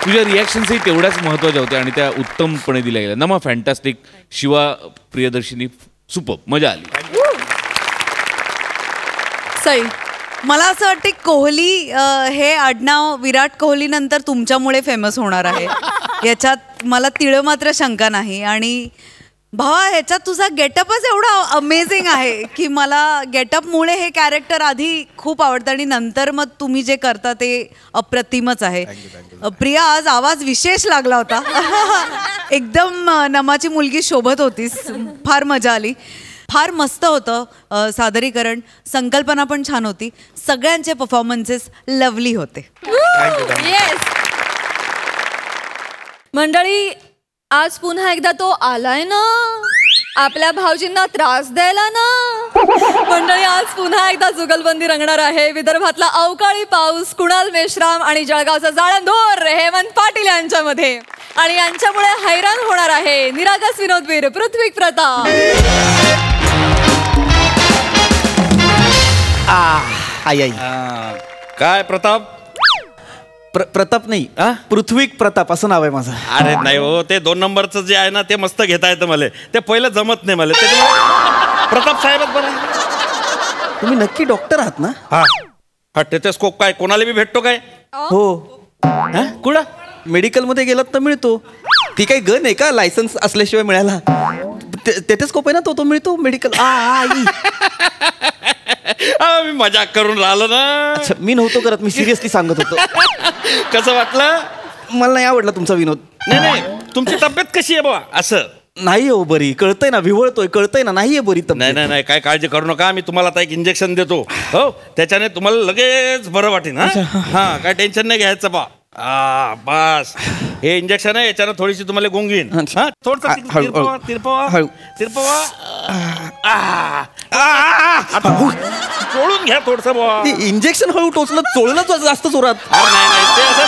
तुझ्या रिॲक्शन्सही तेवढ्याच महत्त्वाच्या होत्या आणि त्या उत्तमपणे दिल्या गेल्या. नमा फॅन्टॅस्टिक. शिवा, प्रियदर्शिनी, सुपर, मजा आली. सई, मला असं वाटतं कोहली हे आडनाव विराट कोहली नंतर तुमच्यामुळे फेमस होणार आहे, याच्यात मला तिळ मात्र शंका नाही. आणि भावा, ह्याच्यात तुझा गेटअपच एवढा अमेझिंग आहे की मला गेटअपमुळे हे कॅरेक्टर आधी खूप आवडतं आणि नंतर मग तुम्ही जे करता ते अप्रतिमच आहे. प्रिया, आज आवाज विशेष लागला होता. एकदम नमाची मुलगी शोभत होतीस. फार मजा आली. फार मस्त होतं सादरीकरण. संकल्पना पण छान होती. सगळ्यांचे परफॉर्मन्सेस लवली होते. येस. मंडळी, आज पुन्हा एकदा तो आलाय ना आपल्या भाऊजींना त्रास द्यायला ना. मंडळी, आज पुन्हा एकदा जुगलबंदी रंगणार आहे. विदर्भातला अवकाळी पाऊस कुणाल मेश्राम आणि जळगावचा जाळंधोर हेमंत पाटील यांच्यामध्ये. आणि यांच्यामुळे हैराण होणार आहे निरागस विनोदवीर पृथ्वी प्रताप. आई काय प्रताप? प्रताप नाही, पृथ्वी प्रताप असं नाव आहे माझं. अरे नाही हो, ते 2 नंबरचं जे आहे ना ते मस्त घेता येतं मला. ते पहिलं जमत नाही मला. प्रताप साहेबच बरं. तुम्ही नक्की डॉक्टर आहात ना? हा टेथोस्कोप काय कोणाला बी भेटतो काय? हो. कुठं मेडिकलमध्ये गेलात तर मिळतो. ती काही गन आहे का लायसन्स असल्याशिवाय मिळायला? टेथोस्कोप आहे ना, तो मिळतो मेडिकल. मी मजाक करून राहिलो ना. अच्छा, मी नव्हतो करत, मी सिरियसली सांगत होतो. कसं वाटलं? मला नाही आवडला तुमचा विनोद. नाही, तुमची तब्येत कशी आहे बाबा? असं नाही हो बरी, कळतंय ना, विवळतोय, कळतंय ना, नाहीये बरी तब्येत. नाही काय काळजी करू नका. मी तुम्हाला आता एक इंजेक्शन देतो. हो, त्याच्याने तुम्हाला लगेच बरं वाटेल. हा, काय टेन्शन नाही घ्यायचं बा. बस हे इंजेक्शन आहे, याच्यानं थोडीशी तुम्हाला गुंगीन. चोळून घ्या थोडस बाबा. इंजेक्शन हळू टोचलं, चोळलं जास्त जोरात. नाही ते असं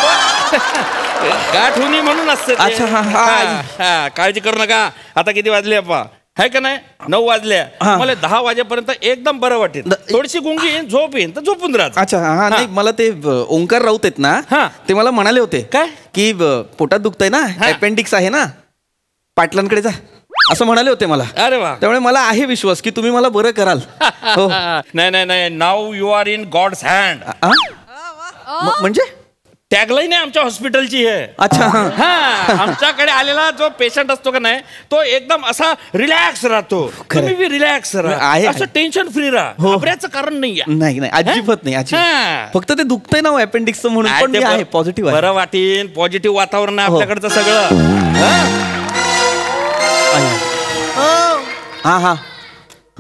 गाठुनी म्हणून असतं. अच्छा, काळजी करू नका. आता किती वाजले अप्पा? है का नाही? 9 वाजल्या. मला 10 वाजेपर्यंत एकदम बरं वाटेल. थोडीशी गुंगी येईन, झोप येईन तर झोपून राहा. अच्छा, नाही मला ते ओंकार राऊत आहेत ना, ते मला म्हणाले होते काय की पोटात दुखतंय ना, अपेंडिक्स आहे ना, पाटलांकडे जा असं म्हणाले होते मला. अरे वा. त्यामुळे मला आहे विश्वास की तुम्ही मला बरं कराल. नाही, नाव you are in God's hand. म्हणजे टॅगलाईन आहे आमच्या हॉस्पिटलची आहे. अच्छा. आमच्याकडे आलेला जो पेशंट असतो का नाही, तो एकदम असा रिलॅक्स राहतो. तुम्ही बी रिलॅक्स राहा, असं टेन्शन फ्री राहा. घाबरायचं कारण नाही. नाही अजिबात नाही. फक्त ते दुखतंय ना अपेंडिक्स म्हणून. पण मी आहे पॉझिटिव्ह. बरं वाटेल. पॉझिटिव्ह वातावरण आहे आपल्याकडचं सगळं. हा,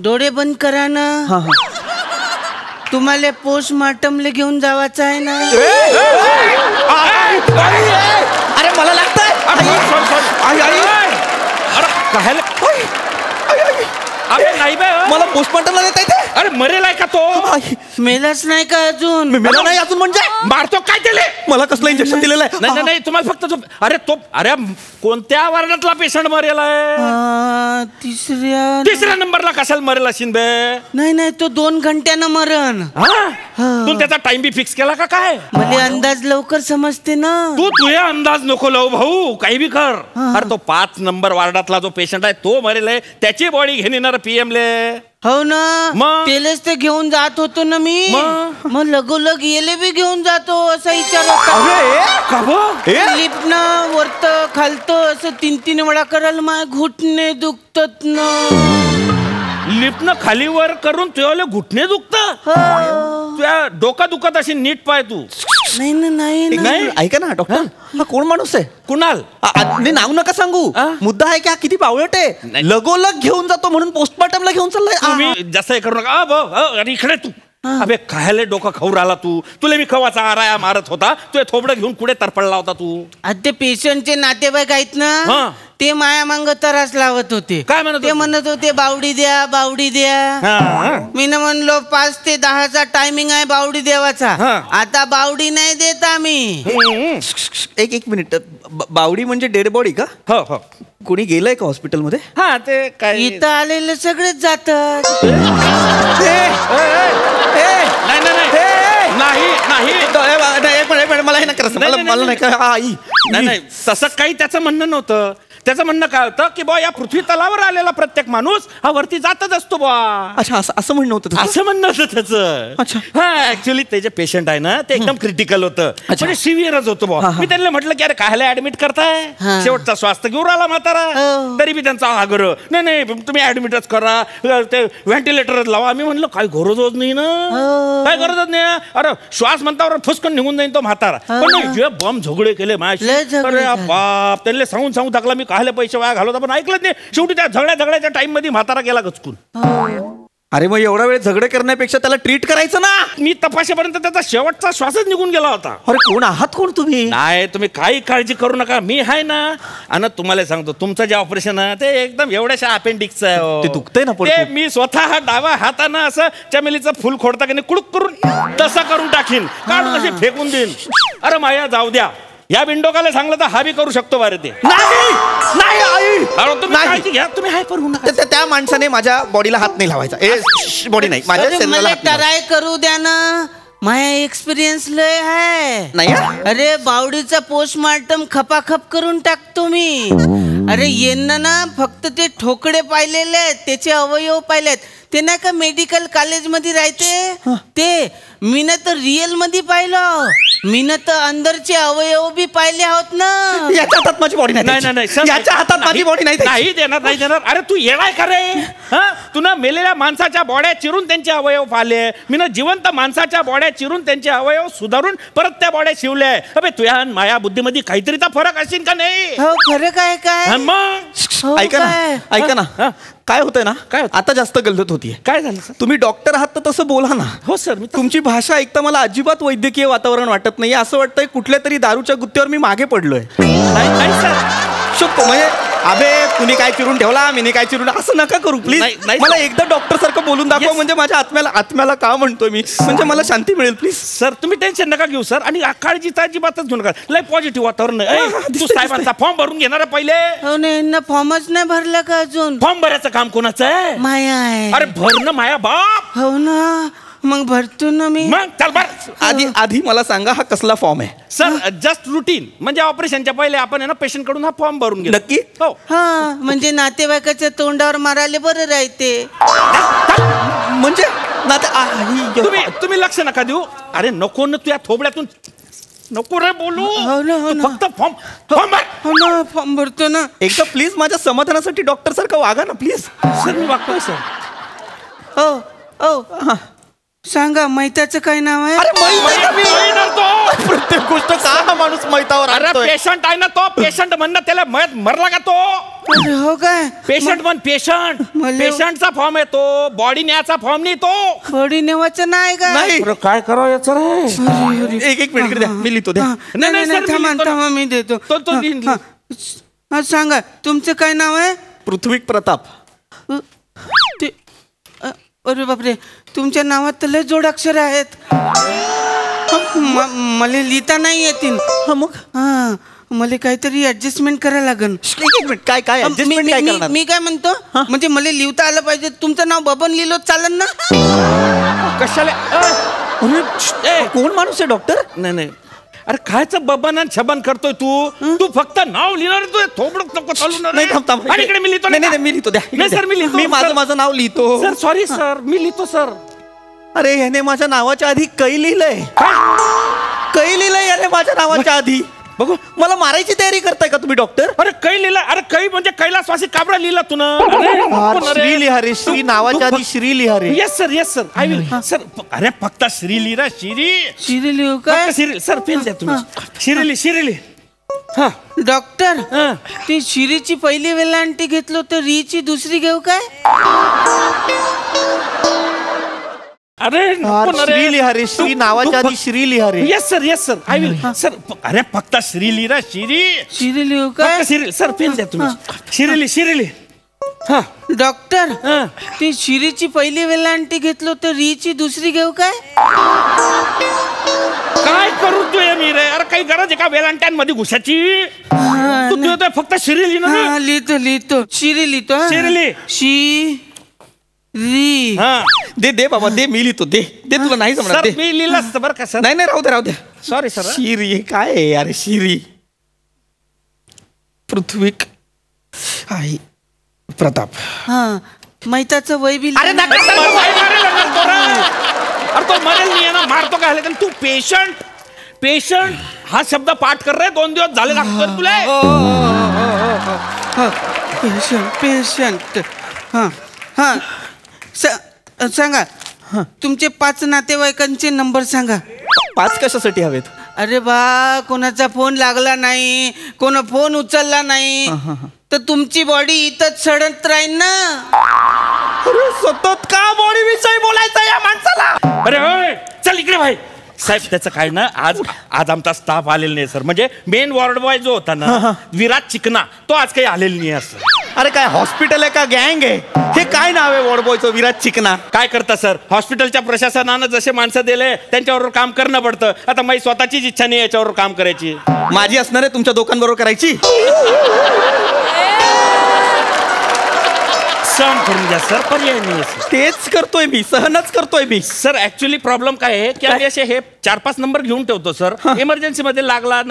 डोळे बंद करा ना. तुम्हाला पोस्टमार्टमला घेऊन जावाचं आहे ना. अरे मला लागतंय. अरे नाही बे, मला पोस्टमॉर्टमला देता येते. अरे मरेल आहे का तो? मेलाच नाही का अजून? मेला नाही अजून म्हणजे मारतो काय त्याला? मला कसलं इंजेक्शन दिलेलं आहे? नाही नाही तुम्हाला फक्त अरे तो अरे कोणत्या वार्डातला पेशंट मरेल आहे? तिसऱ्या नंबरला कशाला मरेल असेल बे? नाही तो 2 घंट्यानं मरण. तू त्याचा टाइम बी फिक्स केला का काय? मला अंदाज लवकर समजते ना. तू तुझ्या अंदाज नको लावू भाऊ, काही बी कर. अरे तो 5 नंबर वार्डातला जो पेशंट आहे तो मरेल आहे, त्याची बॉडी घेऊन येणार PM ले. हो ना, तेलेच ते घेऊन जात होतो ना मी. मग लगोलग येले बी घेऊन जातो असा विचार होता. लिफ्टनं वरत खालत असं 3 वेळा करायला माझे घुटणे दुखतात ना. लिफ्टनं खाली वर करून तुझ्या घुटणे दुखतात? तुझ्या डोका दुखत अशी नीट पाय तू. नाही ऐका ना डॉक्टर, हा कोण माणूस आहे? कुणाल? नाव नका सांगू. मुद्दा आहे की हा किती बावळट आहे. लगोलग घेऊन जातो म्हणून पोस्टमॉर्टमला घेऊन चाललाय. तुम्ही जास्त हे करू नका. अरे इकडे तू अबे खायला डोका खाऊ राहिला तू. तुला मी खवाचा आराया मारत होता, तुझे थोबडं घेऊन कुठे तरपडला होता तू? ते पेशंटचे नातेवाईक आहेत ना, ते माया मांग तरास लावत होते. काय म्हणत? ते म्हणत होते बावडी द्या बावडी द्या. मी न म्हणलो 5 ते 10चा टायमिंग आहे बावडी देवाचा. आता बावडी नाही देत आम्ही. एक मिनिट, बावडी म्हणजे डेड बॉडी का? हो हो. कोणी गेलंय का हॉस्पिटलमध्ये? हा ते काय इथं आलेले सगळेच जातात. मला हे नाही करायचं. मला नाही का आई. नाही तसं काही त्याचं म्हणणं नव्हतं. त्याचं म्हणणं काय होतं की बा या पृथ्वी तलावर आलेला प्रत्येक माणूस हा वरती जातच असतो बा. अच्छा, असं म्हणणं होतं? असं म्हणणं होतं त्याचं. अच्छा. हा ऍक्च्युली ते जे पेशंट आहे ना ते एकदम क्रिटिकल होतं, म्हणजे सिव्हिअरच होतं बा. मी त्यांना म्हटलं की अरे कायला ऍडमिट करताय, शेवटचा श्वास घेऊन राहिला म्हातारा. तरी बी त्यांचा आग्रह, नाही तुम्ही ऍडमिटच करा, ते व्हेंटिलेटरच लावा. मी म्हणलं काय गरजच नाही ना, काय गरजच नाही. अरे श्वास म्हणतावर फुसकन निघून जाईन तो म्हातारा. पण जे बम झगडे केले माझ्याशी, अरे बाप, त्यांना सांगून टाकला मी कायले पैसे वाया घालवता, पण ऐकलं नाही. शेवटी त्या झगड्याच्या टाइम मध्ये म्हातारा गेला गचकून. अरे मग एवढा वेळ झगडे करण्यापेक्षा त्याला ट्रीट करायचं ना. मी तपासेपर्यंत त्याचा शेवटचा श्वासच निघून गेला होता. अरे कोण आहात कोण तुम्ही? नाही तुम्ही काही काळजी करू नका, मी आहे ना. आणि तुम्हाला सांगतो तुमचं जे ऑपरेशन आहे ते एकदम एवढ्याशा अपेंडिक्स आहे. ते दुखतंय ना ते मी स्वतः डावा हातानं असं चमेलीचं फुल खोडता की कुडूक करून तसं करून टाकीन, काढून असे फेकून देईन. अरे माया जाऊ द्या, या विंडोकाला सांगलं तर हा बी करू शकतो बारे. ते नाही आई, तुम्ही काळजी घ्या, तुम्ही हाय करू नका. त्या माणसाने माझ्या बॉडीला हात नाही लावायचा. बॉडी नाही, माझ्या शरीराला हात ट्राय करू द्या ना. माझा एक्सपिरियन्स लय आहे. नाही अरे बावडीचा पोस्टमॉर्टम खपाखप करून टाकतो मी. अरे यांना ना फक्त ते ठोकळे पाहिलेले आहेत, त्याचे अवयव पाहिलेत. ते नाही का मेडिकल कॉलेज मध्ये राहते ते, मी ना तर रिअल मध्ये पाहिलं. मी ना तर अंदरचे अवयव बी पाहिले आहोत ना. याच्या हातात माझी बॉडी नाही, याच्या हातात माझी बॉडी नाही देणार. अरे तू येणार का रे? तू ना मेलेल्या माणसाच्या बॉड्या चिरून त्यांचे अवयव पाहिले. मी ना जिवंत माणसाच्या बॉड्या चिरून त्यांचे अवयव सुधारून परत त्या बॉड्या शिवल्या. अबे तुझ्या माया बुद्धीमध्ये काहीतरीचा फरक असेल का नाही? हो फरक आहे काय? मग ऐका ना काय होतंय ना, काय आता जास्त गलत होतीये. काय झालं सर? तुम्ही डॉक्टर आहात तर तसं बोला ना. हो सर. तुमची भाषा ऐकता मला अजिबात वैद्यकीय वातावरण वाटत नाही. असं वाटतंय कुठल्या तरी दारूच्या गुत्त्यावर मी मागे पडलोय. नाही सर, शकतो म्हणजे अबे तुम्ही काय चिरून ठेवला, मी काय चिरून, असं नका करू प्लीज. मला एकदा डॉक्टर सारखं बोलून दाखवा, म्हणजे माझ्या आत्म्याला का म्हणतोय मी, म्हणजे मला शांती मिळेल प्लीज. सर तुम्ही टेन्शन नका घेऊ सर, आणि काळजी अजिबातच घेऊ नका. लय पॉझिटिव्ह वातावरण आहे. तू साहेबांचा फॉर्म भरून घेणार पहिले? हो ना, फॉर्मच नाही भरला का अजून? फॉर्म भरायचं काम कोणाचं आहे? माया आहे. अरे भर ना माया बाप. हो ना, मग भरतो ना मी. मग चल भर. आधी मला सांगा हा कसला फॉर्म आहे? सर जस्ट रुटीन, म्हणजे ऑपरेशनच्या पहिले आपण ना पेशंट कडून हा फॉर्म भरून घेऊ. नक्की? हो. हा म्हणजे नातेवाईकाच्या तोंडावर मारायला बरं राहते. म्हणजे तुम्ही लक्ष नका देऊ. अरे नको ना तुझ्या थोबड्यातून नको रे बोलू. हो ना. फक्त फॉर्म भरतो ना. एकदा प्लीज माझ्या समाधानासाठी डॉक्टर सारखं वागा ना प्लीज. सर मी वागतोय सर. हो सांगा मैताचं काय नाव आहे? प्रत्येक गोष्ट का हा माणूस मैतावर? अरे पेशंट आहे ना तो, पेशंट म्हणणं त्याला मरला का तो? हो काय पेशंट म्हण, पेशंटचा फॉर्म आहे तो, बॉडी न्यायचा फॉर्म नाही तो. बॉडी नेवायचं नाही का? काय करावं याचं रे? एक मिनिट द्या, मी लिहितो. द्या. नाही थांबा मी देतो. तो सांगा तुमचं काय नाव आहे? पृथ्वी प्रताप. ते अरे बापरे, तुमच्या नावात तर लय जोडाक्षर आहेत. मला लिहिता नाही येतील. मग हा, मला काहीतरी ऍडजस्टमेंट करायला लागेल. काय काय adjustment काय करणार? मी काय म्हणतो, म्हणजे मला लिहिता आलं पाहिजे. तुमचं नाव बबन लिहिलं चालेल ना? कशाला कोण माणूस आहे डॉक्टर? नाही अरे खायचं बबन आणि छबन करतोय तू फक्त नाव लिहिणार, तू थोबडं नको चालू ना. नाही थांब. आणि इकडे मी लिहितो. नाही मी लिहितो. द्या. नाही सर, मी लिहितो. मी माझं नाव लिहितो. सर सॉरी सर, मी लिहितो सर. अरे ह्याने माझ्या नावाच्या आधी कै लिहिलंय. कै लिहिलंय याने माझ्या नावाच्या आधी. बघू, मला मारायची तयारी करताय का तुम्ही डॉक्टर? अरे कै लिहिला. अरे कै म्हणजे कैलासवासी काबरा लिहिला तू ना. श्री लिहा रे, श्री नावाच्या आधी श्री लिहा रे. Yes sir I will sir. अरे फक्त श्री लिहा. शिरी लिहू काय? सर पेन द्या तुम्ही. शिरिली. हा डॉक्टर, ती शिरीची पहिली वेलांटी घेतलो तर रीची दुसरी घेऊ काय? अरे श्री लिहा रे, श्री नावाच्या आधी श्री लिहा रे. Yes sir I will sir. अरे फक्त श्री लिहा. शिरी लिहू काय? सर पेन द्या तुम्ही. शिरिली. हा डॉक्टर, ती शिरीची पहिली वेलांटी घेतलो तर रीची दुसरी घेऊ काय? काय करू तू मी रे? अरे काही गरज आहे का वेलांट्यांमध्ये घुसाची? तू फक्त शिरिली ना. लिहितो शिरी लिहितो. शिरिली. दे बाबा, दे. मी लिहितो. दे तुला नाही जमणार. मी लिहिलं असतं बरं का सर. नाही राहू द्या. Sorry sir. शिरी काय आहे अरे? शिरी पृथ्वी आई प्रताप. मैताचं वय बी. अरे तो मरेल नाही ना, मारतो काय? तू पेशंट हा शब्द पाठ कर रे. 2 दिवस झाले लागतो तुला. पेशंट. सांगा तुमचे 5 नातेवाईकांचे नंबर सांगा. 5 कशासाठी हवेत? अरे बा, कोणाचा फोन लागला नाही, कोणा फोन उचलला नाही तर तुमची बॉडी इथंच सडत राहील ना. अरे सतत का बॉडी विषयी बोलायचं या माणसाला? अरे चल इकडे भाई. साहेब त्याचं काय ना, आज आमचा स्टाफ आलेला नाही सर. म्हणजे मेन वॉर्ड बॉय जो होता ना, विराज चिकना, तो आज काही आलेला नाही असं. अरे काय हॉस्पिटल आहे का गँग आहे? हे काय नाव आहे वॉर्ड बॉयचं? विराज चिकना. काय करता सर, हॉस्पिटलच्या प्रशासनानं जसे माणसं दिले त्यांच्यावर काम करणं पडतं. आता माझी स्वतःचीच इच्छा नाही याच्यावर काम करायची. माझी असणार आहे तुमच्या दोघांबरोबर करायची. सहन करून घ्या सर, पर्याय नाही. तेच करतोय मी, सहनच करतोय मी. सर ऍक्च्युली प्रॉब्लेम काय आहे की आम्ही असे हे 4-5 नंबर घेऊन ठेवतो सर. इमर्जन्सी मध्ये लागला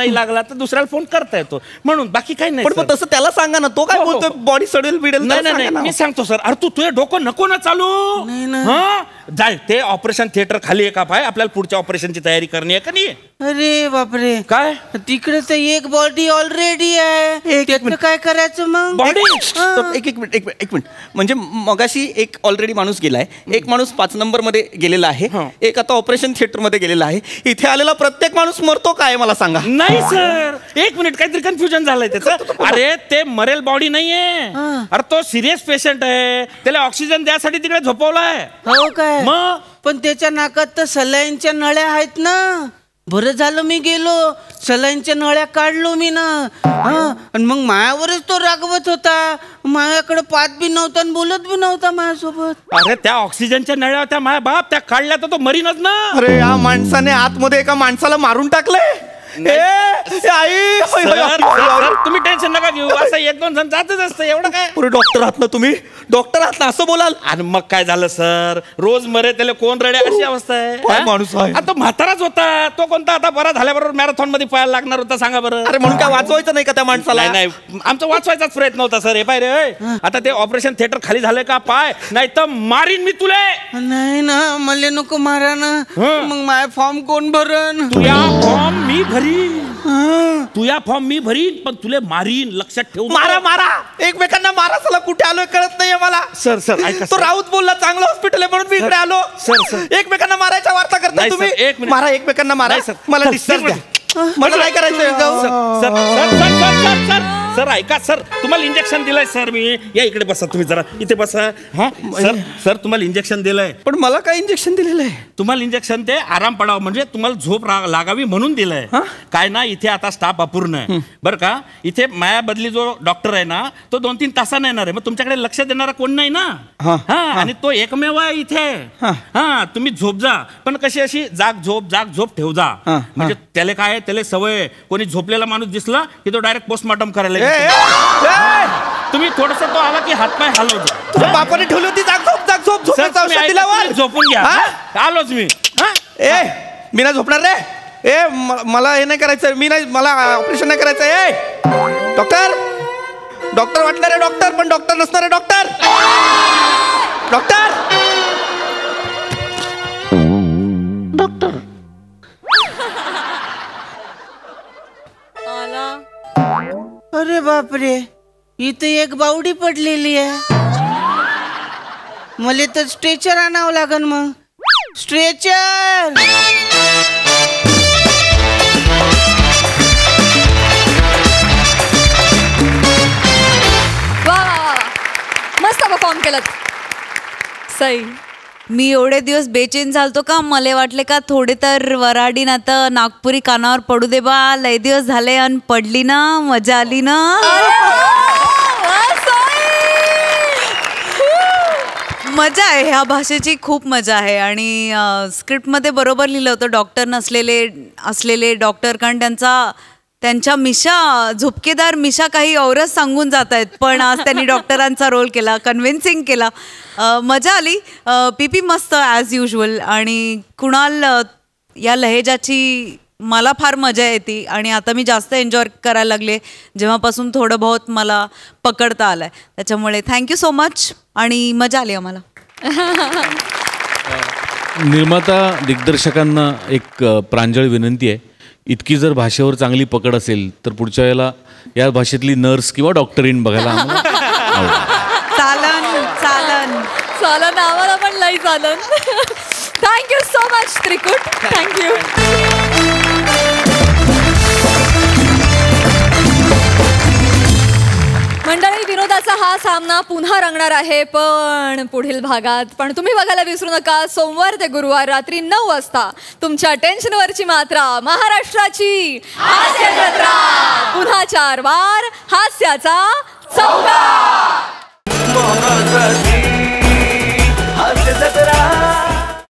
तर दुसऱ्याला फोन करता येतो म्हणून. बाकी काही नाही. पण तसं त्याला सांगा ना, तो काय बोलतोय बॉडी सडेल बिडेल. नाही मी सांगतो सर. अरे तुझे डोकं नको ना चालू. हा जाय, ते ऑपरेशन थिएटर खाली आहे का पाय? आपल्याला पुढच्या ऑपरेशनची तयारी करणे आहे का नाही? अरे बापरे, काय तिकडे तर एक बॉडी ऑलरेडी आहे. त्यातलं काय करायचं मग? बॉडी एक मिनिट. म्हणजे मगाशी एक ऑलरेडी माणूस गेलाय, एक माणूस 5 नंबर मध्ये गेलेला आहे, एक आता ऑपरेशन थिएटर मध्ये गेलेला आहे. इथे आलेला प्रत्येक माणूस मरतो काय मला सांगा? नाही सर, 1 मिनिट, काहीतरी कन्फ्युजन झालंय त्याचं. अरे ते मरेल बॉडी नाहीये. अरे तो सिरियस पेशंट आहे, त्याला ऑक्सिजन द्यासाठी तिकडे झोपवलाय. हो काय? मग पण त्याच्या नाकात तर सलाईनच्या नळ्या आहेत ना. बरं झालं मी गेलो, सलाईनच्या नळ्या काढलो मी ना. आणि मग मायावरच तो रागवत होता. मायाकडे पाहत बी नव्हता आणि बोलत बी नव्हता माझ्यासोबत. अरे त्या ऑक्सिजनच्या नळ्या होत्या माया बाप, त्या काढल्या तर तो मरीनच ना. अरे या माणसाने आतमध्ये एका माणसाला मारून टाकलंय. तुम्ही टेन्शन नका घेऊ, असं 1-2 जण जातच असतं. एवढं काय? डॉक्टर आहात ना तुम्ही, डॉक्टर आहात ना असं बोलाल? आणि मग काय झालं सर, रोज मरे त्याला कोण रडे अशी अवस्था आहे. माणूस आहे आता म्हाताराच होता तो. कोणता आता बरा झाल्याबरोबर मॅरेथॉन मध्ये पळायला लागणार होता सांगा बरं? अरे म्हणून काय वाचवायचं नाही का त्या माणसाला? नाही आमचा वाचवायचाच प्रयत्न होता सर. हे पाय रे, आता ते ऑपरेशन थिएटर खाली झालंय का पाय, नाही तर मारीन मी तुले. नाही ना, मला नको मारा ना. मग माझा फॉर्म कोण भरण? तुझ्या फॉर्म मी भरीन. तुझ्या फॉर्म मी भरीन, पण तुले मारीन, लक्षात ठेव. मारा एकमेकांना मारा. चला कुठे आलोय कळत नाहीये मला. सर ऐका, तो राऊत बोलला चांगलं हॉस्पिटल आहे म्हणून मी इकडे आलो. सर एकमेकांना मारायच्या वार्ता करताय तुम्ही. मारा एकमेकांना मारा. मला डिस्चार्ज द्या. मला काय करायचं? सर ऐका सर, तुम्हाला इंजेक्शन दिलंय सर मी. या इकडे बसा तुम्ही जरा, इथे बसा. हा सर तुम्हाला इंजेक्शन दिलंय. पण मला काय इंजेक्शन दिलेलं आहे? तुम्हाला इंजेक्शन ते आराम पडावं म्हणजे तुम्हाला झोप लागावी म्हणून दिलंय. काय ना इथे आता स्टाफ अपूर्ण आहे बरं का. इथे माया बदली जो डॉक्टर आहे ना तो 2-3 तासाने येणार आहे. मग तुमच्याकडे लक्ष देणारा कोण नाही ना. आणि तो एकमेव आहे इथे. तुम्ही झोप जा पण कशी अशी जाग झोप ठेव जा. म्हणजे त्याला काय त्याला सवय कोणी झोपलेला माणूस दिसला की तो डायरेक्ट पोस्टमॉर्टम करायला. तुम्ही थोडस तो आला की हातपाय हलव जा. तुझ्या बापाने ठेवली होती जाग झोप झोपून घ्या. आलोच मी. मी नाही झोपणार रे. मला हे नाही करायचं. मला ऑपरेशन नाही करायचं. डॉक्टर वाटणार रे डॉक्टर पण डॉक्टर नसणार रे डॉक्टर. अरे बापरे इथे एक बावडी पडलेली आहे. मला तर स्ट्रेचर आणावं लागन. मग स्ट्रेचर. मस्त परफॉर्म केलं. सई मी एवढे दिवस बेचैन झालतो का मला वाटले का थोडे तर वराडी ना तर नागपुरी कानावर पडू दे बा. लय दिवस झाले अन पडली ना मजा आली ना. मजा आहे ह्या भाषेची खूप मजा आहे. आणि स्क्रिप्टमध्ये बरोबर लिहिलं होतं डॉक्टर असलेले डॉक्टर कारण त्यांच्या मिशा झुपकेदार मिशा काही औरच सांगून जात आहेत पण आज त्यांनी डॉक्टरांचा रोल केला कन्व्हिन्सिंग केला. मजा आली. पीपी मस्त ॲज युजल. आणि कुणाल या लहेजाची मला फार मजा येते आणि आता मी जास्त एन्जॉय करायला लागले जेव्हापासून थोडं बहुत मला पकडता आलं आहे. त्याच्यामुळे थँक्यू सो मच आणि मजा आली आम्हाला. निर्माता दिग्दर्शकांना एक प्रांजळ विनंती आहे. इतकी जर भाषेवर चांगली पकड असेल तर पुढच्या वेळेला या भाषेतली नर्स किंवा डॉक्टरीन बघायला चालन आम्हाला पण लई चालन. Thank you so much Trikut. Thank you. मंडळी विनोदाचा हा सामना पुन्हा रंगणार आहे पण पुढील भागात. पण तुम्ही बघायला विसरू नका सोमवार ते गुरुवार रात्री 9 वाजता तुमच्या टेन्शनवरची मात्रा महाराष्ट्राची हास्य जत्रा. पुन्हा 4 वार हास्याचा चौकार.